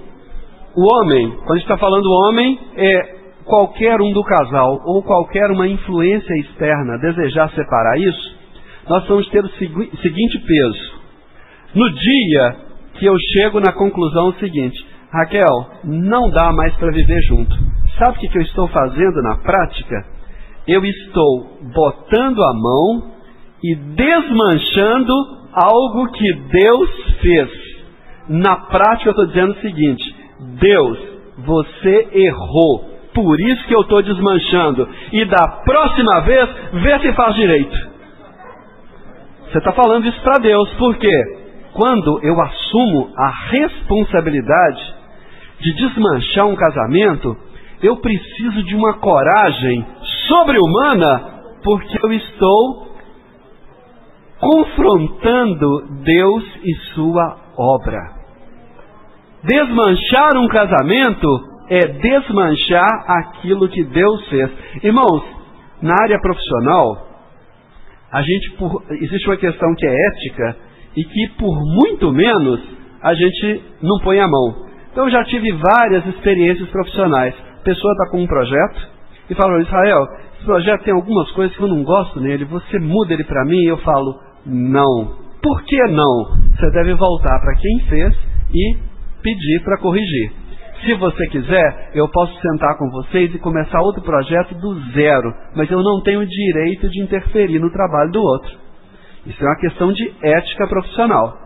o homem, quando a gente está falando homem, é qualquer um do casal, ou qualquer uma influência externa desejar separar isso, nós vamos ter o seguinte peso. No dia que eu chego na conclusão seguinte, Raquel, não dá mais para viver junto. Sabe o que eu estou fazendo na prática? Eu estou botando a mão e desmanchando algo que Deus fez. Na prática eu estou dizendo o seguinte, Deus, você errou, por isso que eu estou desmanchando, e da próxima vez, vê se faz direito. Você está falando isso para Deus, por quê? Quando eu assumo a responsabilidade de desmanchar um casamento, eu preciso de uma coragem sobre-humana, porque eu estou confrontando Deus e sua obra. Desmanchar um casamento é desmanchar aquilo que Deus fez. Irmãos, na área profissional, existe uma questão que é ética e que por muito menos a gente não põe a mão. Então eu já tive várias experiências profissionais. A pessoa está com um projeto e fala, Israel, esse projeto tem algumas coisas que eu não gosto nele, você muda ele para mim? E eu falo, não. Por que não? Você deve voltar para quem fez e pedir para corrigir. Se você quiser, eu posso sentar com vocês e começar outro projeto do zero, mas eu não tenho o direito de interferir no trabalho do outro. Isso é uma questão de ética profissional.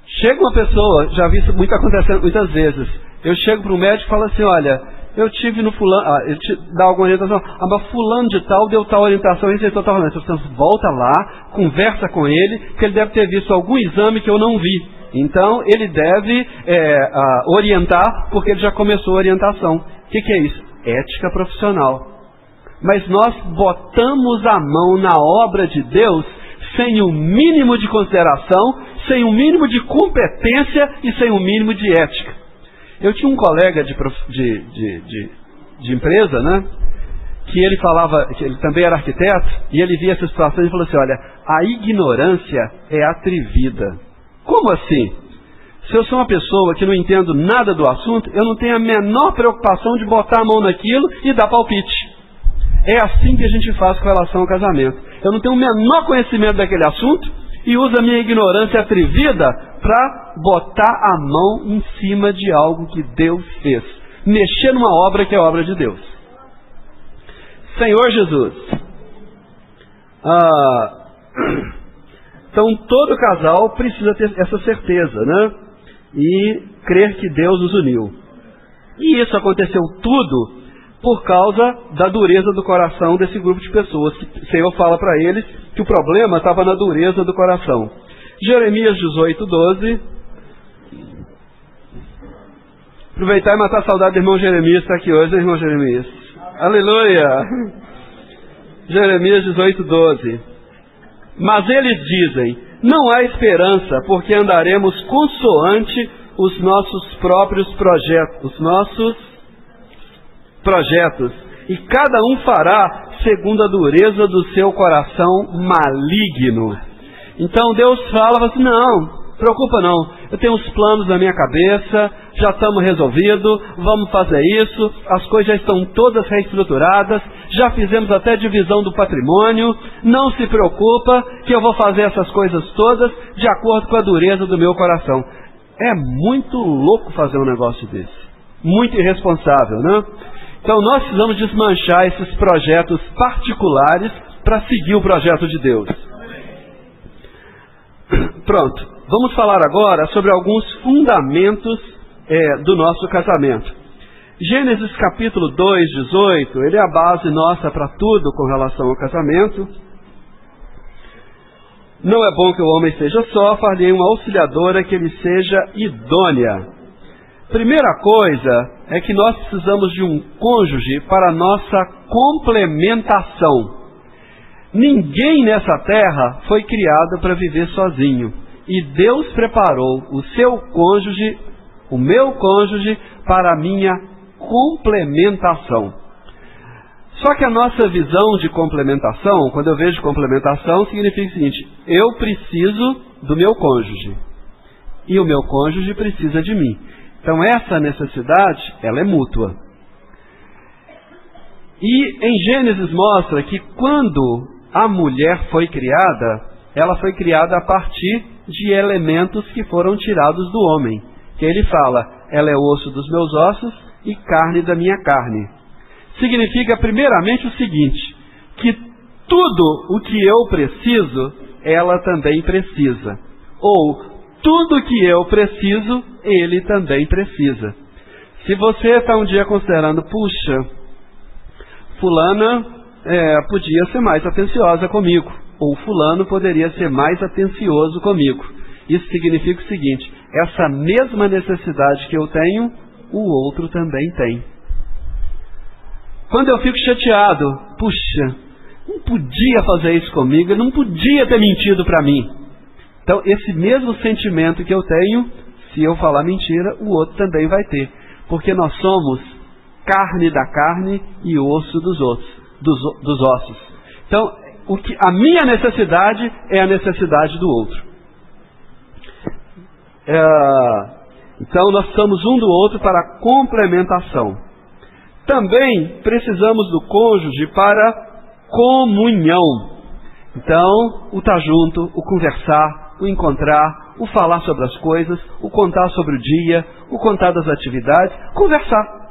Chega uma pessoa, já vi isso muito acontecendo muitas vezes, eu chego para o médico e falo assim, olha, eu tive no fulano, ele te dá alguma orientação, mas fulano de tal deu tal orientação, receitou tal orientação. Você volta lá, conversa com ele, que ele deve ter visto algum exame que eu não vi. Então, ele deve orientar, porque ele já começou a orientação. O que é isso? Ética profissional. Mas nós botamos a mão na obra de Deus sem o mínimo de consideração, sem o mínimo de competência e sem o mínimo de ética. Eu tinha um colega de empresa, né? Que ele falava, que ele também era arquiteto, e ele via essa situação e falou assim, olha, a ignorância é atrevida. Como assim? Se eu sou uma pessoa que não entendo nada do assunto, eu não tenho a menor preocupação de botar a mão naquilo e dar palpite. É assim que a gente faz com relação ao casamento. Eu não tenho o menor conhecimento daquele assunto e uso a minha ignorância atrevida para botar a mão em cima de algo que Deus fez. Mexer numa obra que é obra de Deus. Senhor Jesus. Então todo casal precisa ter essa certeza, né? E crer que Deus nos uniu. E isso aconteceu tudo por causa da dureza do coração desse grupo de pessoas. O Senhor fala para eles que o problema estava na dureza do coração. Jeremias 18:12. Aproveitar e matar a saudade do irmão Jeremias, está aqui hoje, hein, irmão Jeremias? Aleluia! Jeremias 18:12. Mas eles dizem: não há esperança, porque andaremos consoante os nossos próprios projetos, e cada um fará segundo a dureza do seu coração maligno. Então Deus fala assim: não, preocupa não, eu tenho os planos na minha cabeça, já estamos resolvidos, vamos fazer isso, as coisas já estão todas reestruturadas, já fizemos até divisão do patrimônio, não se preocupa que eu vou fazer essas coisas todas de acordo com a dureza do meu coração. É muito louco fazer um negócio desse, muito irresponsável, né? Então nós precisamos desmanchar esses projetos particulares para seguir o projeto de Deus. Pronto, vamos falar agora sobre alguns fundamentos do nosso casamento. Gênesis capítulo 2:18, ele é a base nossa para tudo com relação ao casamento. Não é bom que o homem seja só, far-lhe uma auxiliadora que ele seja idônea. Primeira coisa é que nós precisamos de um cônjuge para a nossa complementação. Ninguém nessa terra foi criado para viver sozinho. E Deus preparou o seu cônjuge, o meu cônjuge, para a minha complementação. Só que a nossa visão de complementação, quando eu vejo complementação, significa o seguinte: eu preciso do meu cônjuge. E o meu cônjuge precisa de mim. Então essa necessidade, ela é mútua. E em Gênesis mostra que quando a mulher foi criada, ela foi criada a partir de elementos que foram tirados do homem. Que ele fala: ela é osso dos meus ossos e carne da minha carne. Significa primeiramente o seguinte, que tudo o que eu preciso, ela também precisa. Ou tudo que eu preciso, ele também precisa. Se você está um dia considerando: puxa, fulana podia ser mais atenciosa comigo, ou fulano poderia ser mais atencioso comigo. Isso significa o seguinte: essa mesma necessidade que eu tenho, o outro também tem. Quando eu fico chateado: puxa, não podia fazer isso comigo, ele não podia ter mentido para mim. Então, esse mesmo sentimento que eu tenho, se eu falar mentira, o outro também vai ter. Porque nós somos carne da carne e osso dos ossos. Então, a minha necessidade é a necessidade do outro. Então, nós somos um do outro para complementação. Também precisamos do cônjuge para comunhão. Então, o estar junto, o conversar, o encontrar, o falar sobre as coisas, o contar sobre o dia, o contar das atividades, conversar.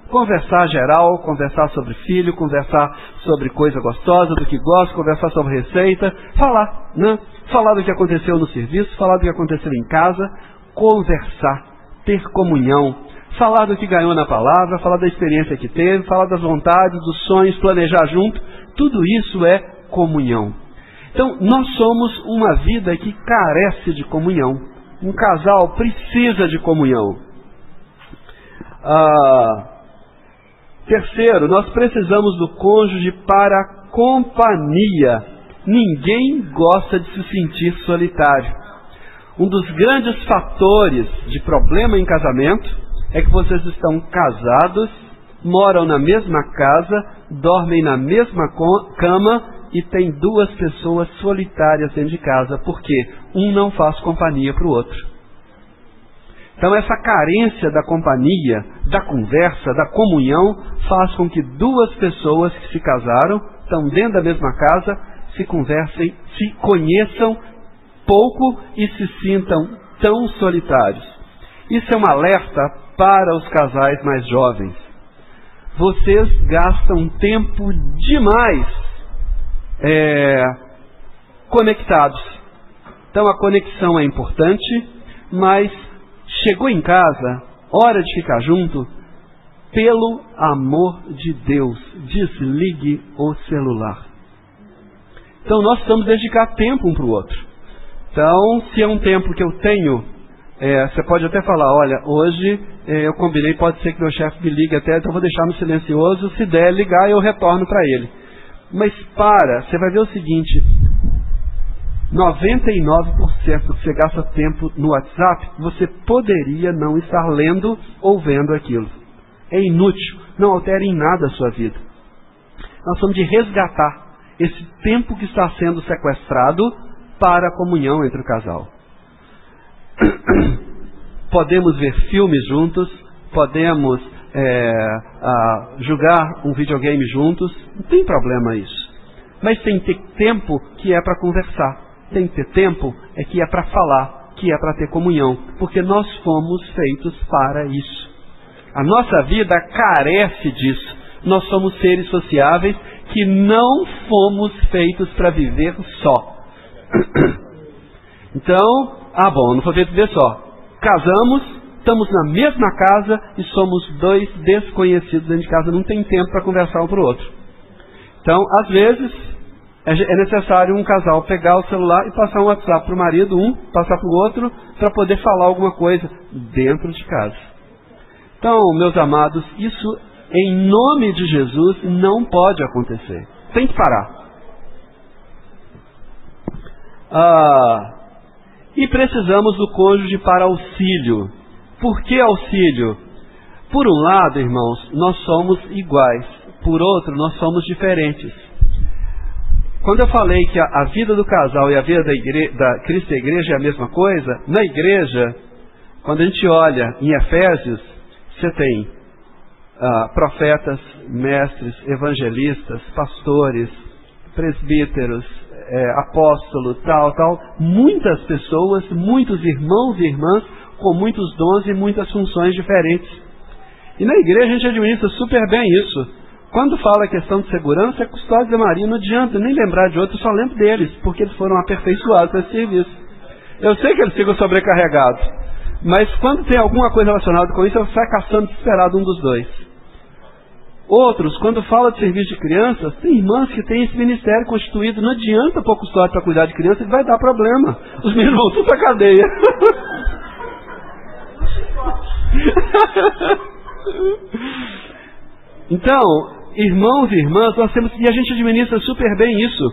Conversar geral, conversar sobre filho, conversar sobre coisa gostosa, do que gosta, conversar sobre receita, falar, né? Falar do que aconteceu no serviço, falar do que aconteceu em casa, conversar, ter comunhão, falar do que ganhou na palavra, falar da experiência que teve, falar das vontades, dos sonhos, planejar junto, tudo isso é comunhão. Então, nós somos uma vida que carece de comunhão. Um casal precisa de comunhão. Terceiro, nós precisamos do cônjuge para companhia. Ninguém gosta de se sentir solitário. Um dos grandes fatores de problema em casamento é que vocês estão casados, moram na mesma casa, dormem na mesma cama e tem duas pessoas solitárias dentro de casa, porque um não faz companhia para o outro. Então essa carência da companhia, da conversa, da comunhão, faz com que duas pessoas que se casaram, estão dentro da mesma casa, se conversem, se conheçam pouco e se sintam tão solitários. Isso é um alerta para os casais mais jovens. Vocês gastam tempo demais conectados. Então a conexão é importante, mas chegou em casa, hora de ficar junto, pelo amor de Deus, desligue o celular. Então nós precisamos dedicar tempo um para o outro. Então, se é um tempo que eu tenho, você pode até falar, olha, hoje eu combinei, pode ser que meu chefe me ligue até, então eu vou deixar no silencioso, se der ligar eu retorno para ele. Mas você vai ver o seguinte, 99% que você gasta tempo no WhatsApp, você poderia não estar lendo ou vendo aquilo. É inútil, não altera em nada a sua vida. Nós temos de resgatar esse tempo que está sendo sequestrado para a comunhão entre o casal. Podemos ver filmes juntos, podemos jogar um videogame juntos, não tem problema isso. Mas tem que ter tempo que é para conversar. Tem que ter tempo que é para falar, que é para ter comunhão, porque nós fomos feitos para isso. A nossa vida carece disso. Nós somos seres sociáveis que não fomos feitos para viver só. Então, não foi feito viver só. Casamos, estamos na mesma casa e somos dois desconhecidos dentro de casa, não tem tempo para conversar um para o outro. Então, às vezes, é necessário um casal pegar o celular e passar um WhatsApp para o marido, passar para o outro, para poder falar alguma coisa dentro de casa. Então, meus amados, isso em nome de Jesus não pode acontecer. Tem que parar. E precisamos do cônjuge para auxílio. Por que auxílio? Por um lado, irmãos, nós somos iguais. Por outro, nós somos diferentes. Quando eu falei que a vida do casal e a vida da Cristo e a igreja é a mesma coisa, na igreja, quando a gente olha em Efésios, você tem profetas, mestres, evangelistas, pastores, presbíteros, apóstolos, tal, muitas pessoas, muitos irmãos e irmãs com muitos dons e muitas funções diferentes. E na igreja a gente administra super bem isso. Quando fala a questão de segurança, Custódio da Maria, não adianta nem lembrar de outros, eu só lembro deles, porque eles foram aperfeiçoados para esse serviço. Eu sei que eles ficam sobrecarregados, mas quando tem alguma coisa relacionada com isso, eu saio caçando desesperado um dos dois. Outros, quando fala de serviço de crianças, tem irmãs que têm esse ministério constituído, não adianta pôr custódio para cuidar de crianças, vai dar problema. Os meninos vão tudo para a cadeia. Então, irmãos e irmãs, e a gente administra super bem isso.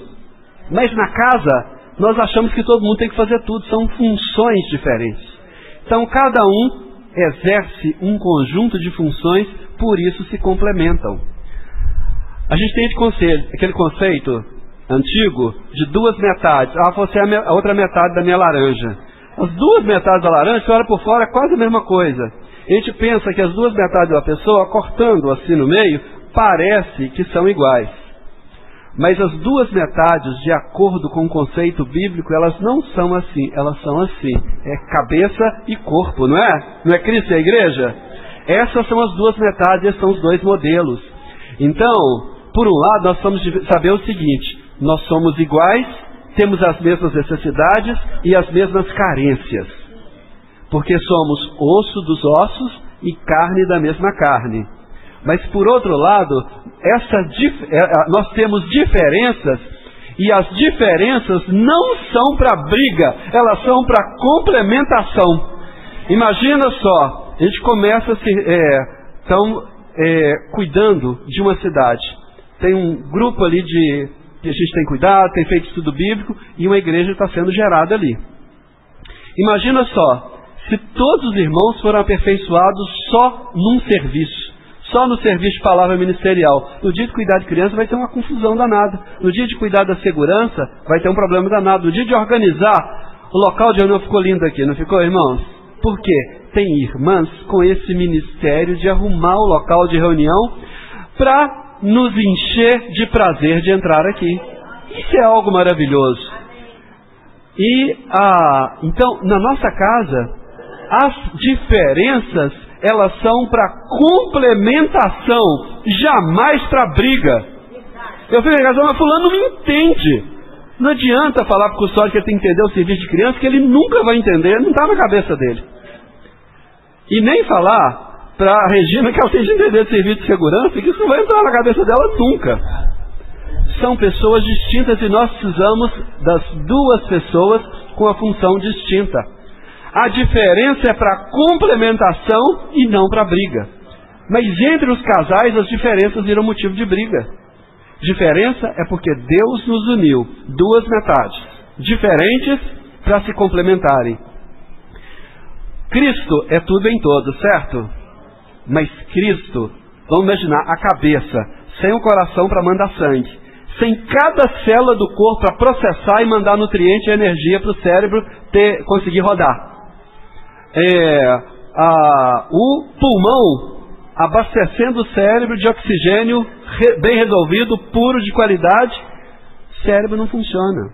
Mas na casa, nós achamos que todo mundo tem que fazer tudo, são funções diferentes. Então, cada um exerce um conjunto de funções, por isso se complementam. A gente tem aquele conceito antigo de duas metades. Você é a outra metade da minha laranja. As duas metades da laranja, você olha por fora, é quase a mesma coisa. A gente pensa que as duas metades da pessoa, cortando assim no meio, parece que são iguais. Mas as duas metades, de acordo com o conceito bíblico, elas não são assim, elas são assim. É cabeça e corpo, não é? Não é Cristo e a igreja? Essas são as duas metades, esses são os dois modelos. Então, por um lado, nós temos de saber o seguinte, nós somos iguais, temos as mesmas necessidades e as mesmas carências. Porque somos osso dos ossos e carne da mesma carne. Mas por outro lado, nós temos diferenças, e as diferenças não são para briga, elas são para complementação. Imagina só, a gente começa cuidando de uma cidade. Tem um grupo ali que a gente tem cuidado, tem feito estudo bíblico, e uma igreja está sendo gerada ali. Imagina só, se todos os irmãos foram aperfeiçoados só num serviço, só no serviço de palavra ministerial. No dia de cuidar de criança vai ter uma confusão danada. No dia de cuidar da segurança vai ter um problema danado. No dia de organizar, o local de reunião ficou lindo aqui, não ficou, irmãos? Por quê? Tem irmãs com esse ministério de arrumar o local de reunião para nos encher de prazer de entrar aqui. Isso é algo maravilhoso. Então, na nossa casa, as diferenças, elas são para complementação, jamais para briga. Eu fico em casa, mas fulano não me entende. Não adianta falar para o custódio que ele tem que entender o serviço de criança, que ele nunca vai entender, não está na cabeça dele. E nem falar para a Regina que ela tem de entender de serviço de segurança, que isso não vai entrar na cabeça dela nunca. São pessoas distintas e nós precisamos das duas pessoas com a função distinta. A diferença é para complementação e não para briga. Mas entre os casais as diferenças viram motivo de briga. Diferença é porque Deus nos uniu, duas metades, diferentes para se complementarem. Cristo é tudo em todos, certo? Mas Cristo, vamos imaginar, a cabeça, sem o coração para mandar sangue, sem cada célula do corpo para processar e mandar nutriente e energia para o cérebro conseguir rodar. O pulmão abastecendo o cérebro de oxigênio bem resolvido, puro, de qualidade, o cérebro não funciona.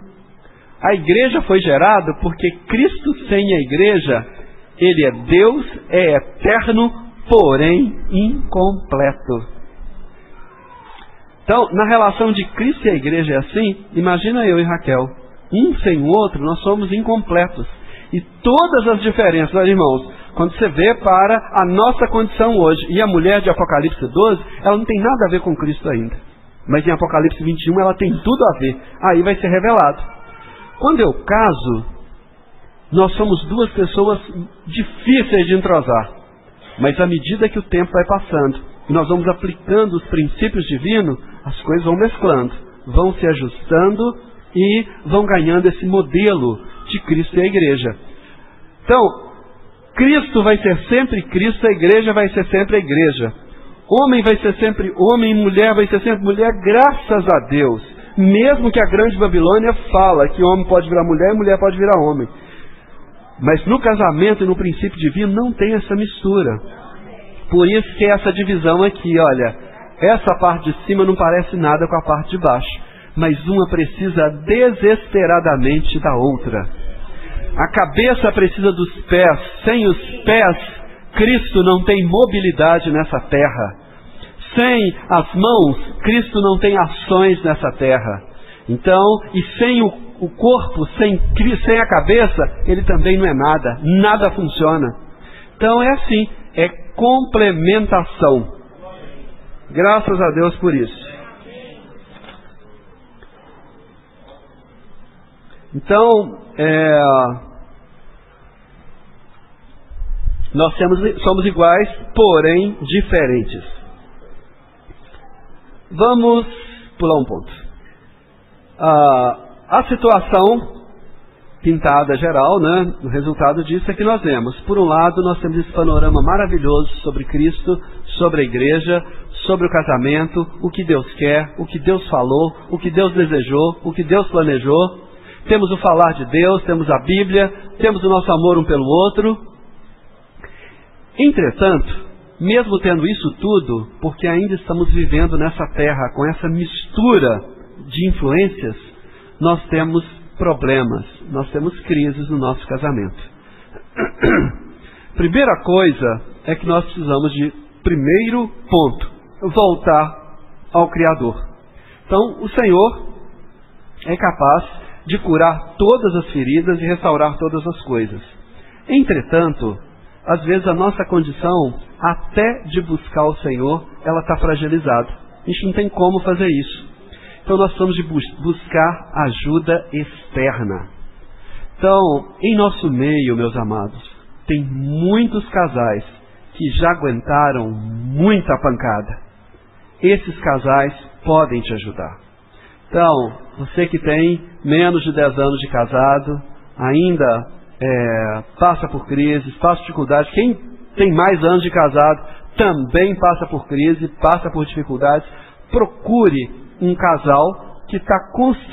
A igreja foi gerada porque Cristo sem a igreja, Ele é Deus, é eterno, porém incompleto. Então, na relação de Cristo e a igreja é assim, imagina eu e Raquel. Um sem o outro, nós somos incompletos. E todas as diferenças, olha, irmãos, quando você vê para a nossa condição hoje, e a mulher de Apocalipse 12, ela não tem nada a ver com Cristo ainda. Mas em Apocalipse 21 ela tem tudo a ver. Aí vai ser revelado. Quando eu caso, nós somos duas pessoas difíceis de entrosar. Mas à medida que o tempo vai passando, e nós vamos aplicando os princípios divinos, as coisas vão mesclando, vão se ajustando e vão ganhando esse modelo de Cristo e a igreja. Então, Cristo vai ser sempre Cristo, a igreja vai ser sempre a igreja. Homem vai ser sempre homem, mulher vai ser sempre mulher, graças a Deus. Mesmo que a grande Babilônia fala que homem pode virar mulher e mulher pode virar homem. Mas no casamento e no princípio divino não tem essa mistura. Por isso que essa divisão aqui, olha, essa parte de cima não parece nada com a parte de baixo, mas uma precisa desesperadamente da outra. A cabeça precisa dos pés, sem os pés, Cristo não tem mobilidade nessa terra. Sem as mãos, Cristo não tem ações nessa terra. Então, e sem o corpo, sem a cabeça, ele também não é nada, nada funciona. Então é assim, é complementação. Graças a Deus por isso. Então, nós somos iguais, porém diferentes. Vamos pular um ponto. A situação pintada geral, né, o resultado disso é que nós vemos. Por um lado, nós temos esse panorama maravilhoso sobre Cristo, sobre a igreja, sobre o casamento, o que Deus quer, o que Deus falou, o que Deus desejou, o que Deus planejou. Temos o falar de Deus, temos a Bíblia, temos o nosso amor um pelo outro. Entretanto, mesmo tendo isso tudo, porque ainda estamos vivendo nessa terra com essa mistura de influências, nós temos problemas, nós temos crises no nosso casamento. Primeira coisa é que nós precisamos de, primeiro ponto, voltar ao Criador. Então, o Senhor é capaz de curar todas as feridas e restaurar todas as coisas. Entretanto, às vezes a nossa condição, até de buscar o Senhor, ela está fragilizada. A gente não tem como fazer isso. Então nós precisamos de buscar ajuda externa. Então, em nosso meio, meus amados, tem muitos casais que já aguentaram muita pancada. Esses casais podem te ajudar. Então, você que tem menos de 10 anos de casado, ainda passa por crises, passa por dificuldades. Quem tem mais anos de casado também passa por crise, passa por dificuldades. Procure um casal que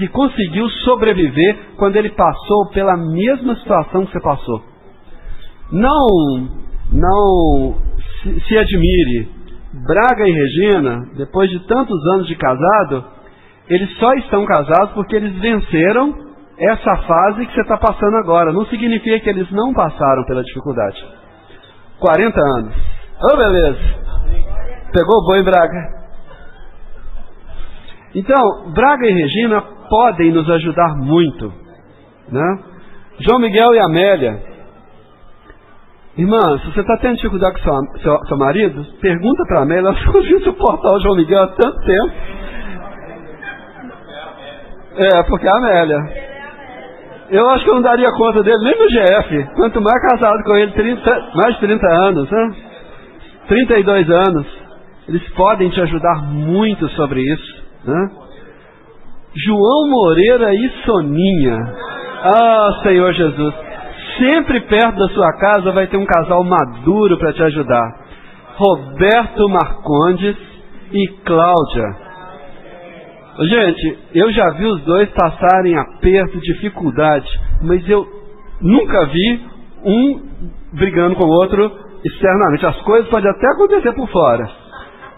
conseguiu sobreviver quando ele passou pela mesma situação que você passou. Não se admire. Braga e Regina, depois de tantos anos de casado, eles só estão casados porque eles venceram essa fase que você está passando agora. Não significa que eles não passaram pela dificuldade. 40 anos. Ô, beleza. Pegou o boi, Braga? Então, Braga e Regina podem nos ajudar muito, né? João Miguel e Amélia, Irmã, se você está tendo dificuldade com seu marido, pergunta para a Amélia, ela conseguiu suportar o João Miguel há tanto tempo. Porque é a Amélia. Eu acho que eu não daria conta dele nem no GF, quanto mais casado com ele, mais de 30 anos, né? 32 anos. Eles podem te ajudar muito sobre isso, né? João Moreira e Soninha. Ah, Senhor Jesus. Sempre perto da sua casa vai ter um casal maduro para te ajudar. Roberto Marcondes e Cláudia. Gente, eu já vi os dois passarem aperto, dificuldade, mas eu nunca vi um brigando com o outro externamente. As coisas podem até acontecer por fora,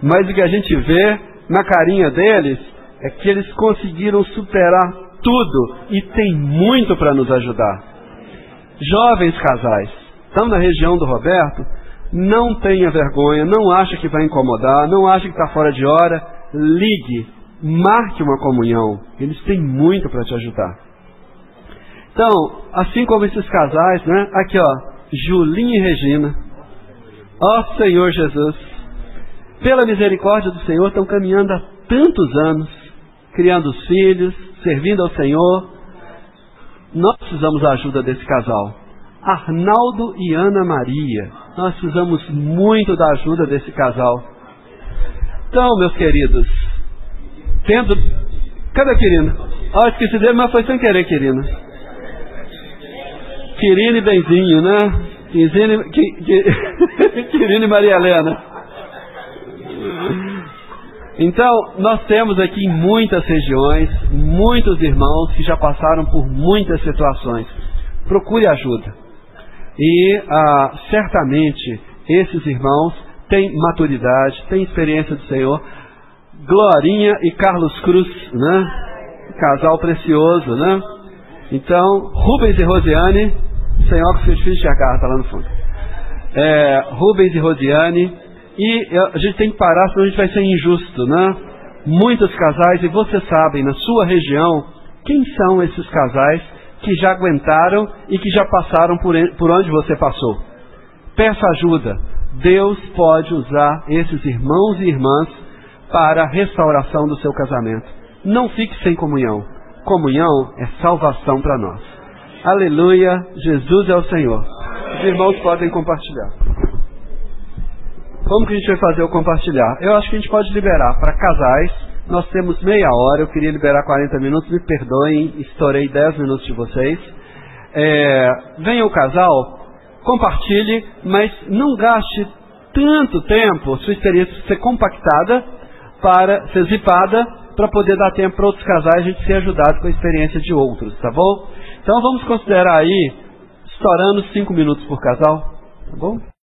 mas o que a gente vê na carinha deles é que eles conseguiram superar tudo e tem muito para nos ajudar. Jovens casais, estão na região do Roberto, não tenha vergonha, não acha que vai incomodar, não acha que está fora de hora, ligue, marque uma comunhão, eles têm muito para te ajudar. Então, assim como esses casais, né? Aqui ó, Julinha e Regina, ó Senhor Jesus, pela misericórdia do Senhor, estão caminhando há tantos anos, criando os filhos, servindo ao Senhor. Nós precisamos da ajuda desse casal. Arnaldo e Ana Maria. Nós precisamos muito da ajuda desse casal. Então, meus queridos, cadê a Quirina? Esqueci dele, mas foi sem querer, Quirina. Quirina e Benzinho, né? Quirina e Maria Helena. Então, nós temos aqui em muitas regiões, muitos irmãos que já passaram por muitas situações. Procure ajuda. E certamente esses irmãos têm maturidade, têm experiência do Senhor. Glorinha e Carlos Cruz, né? Casal precioso, né? Então, Rubens e Rosiane, sem óculos que é difícil enxergar, está lá no fundo. Rubens e Rosiane. E a gente tem que parar, senão a gente vai ser injusto, né? Muitos casais, e vocês sabem, na sua região, quem são esses casais que já aguentaram e que já passaram por onde você passou? Peça ajuda. Deus pode usar esses irmãos e irmãs para a restauração do seu casamento. Não fique sem comunhão. Comunhão é salvação para nós. Aleluia, Jesus é o Senhor. Os irmãos podem compartilhar. Como que a gente vai fazer o compartilhar? Eu acho que a gente pode liberar para casais. Nós temos meia hora, eu queria liberar 40 minutos, me perdoem, estourei 10 minutos de vocês. Venha o casal, compartilhe, mas não gaste tanto tempo, sua experiência ser compactada, ser zipada, para poder dar tempo para outros casais, a gente ser ajudado com a experiência de outros, tá bom? Então vamos considerar aí, estourando 5 minutos por casal, tá bom?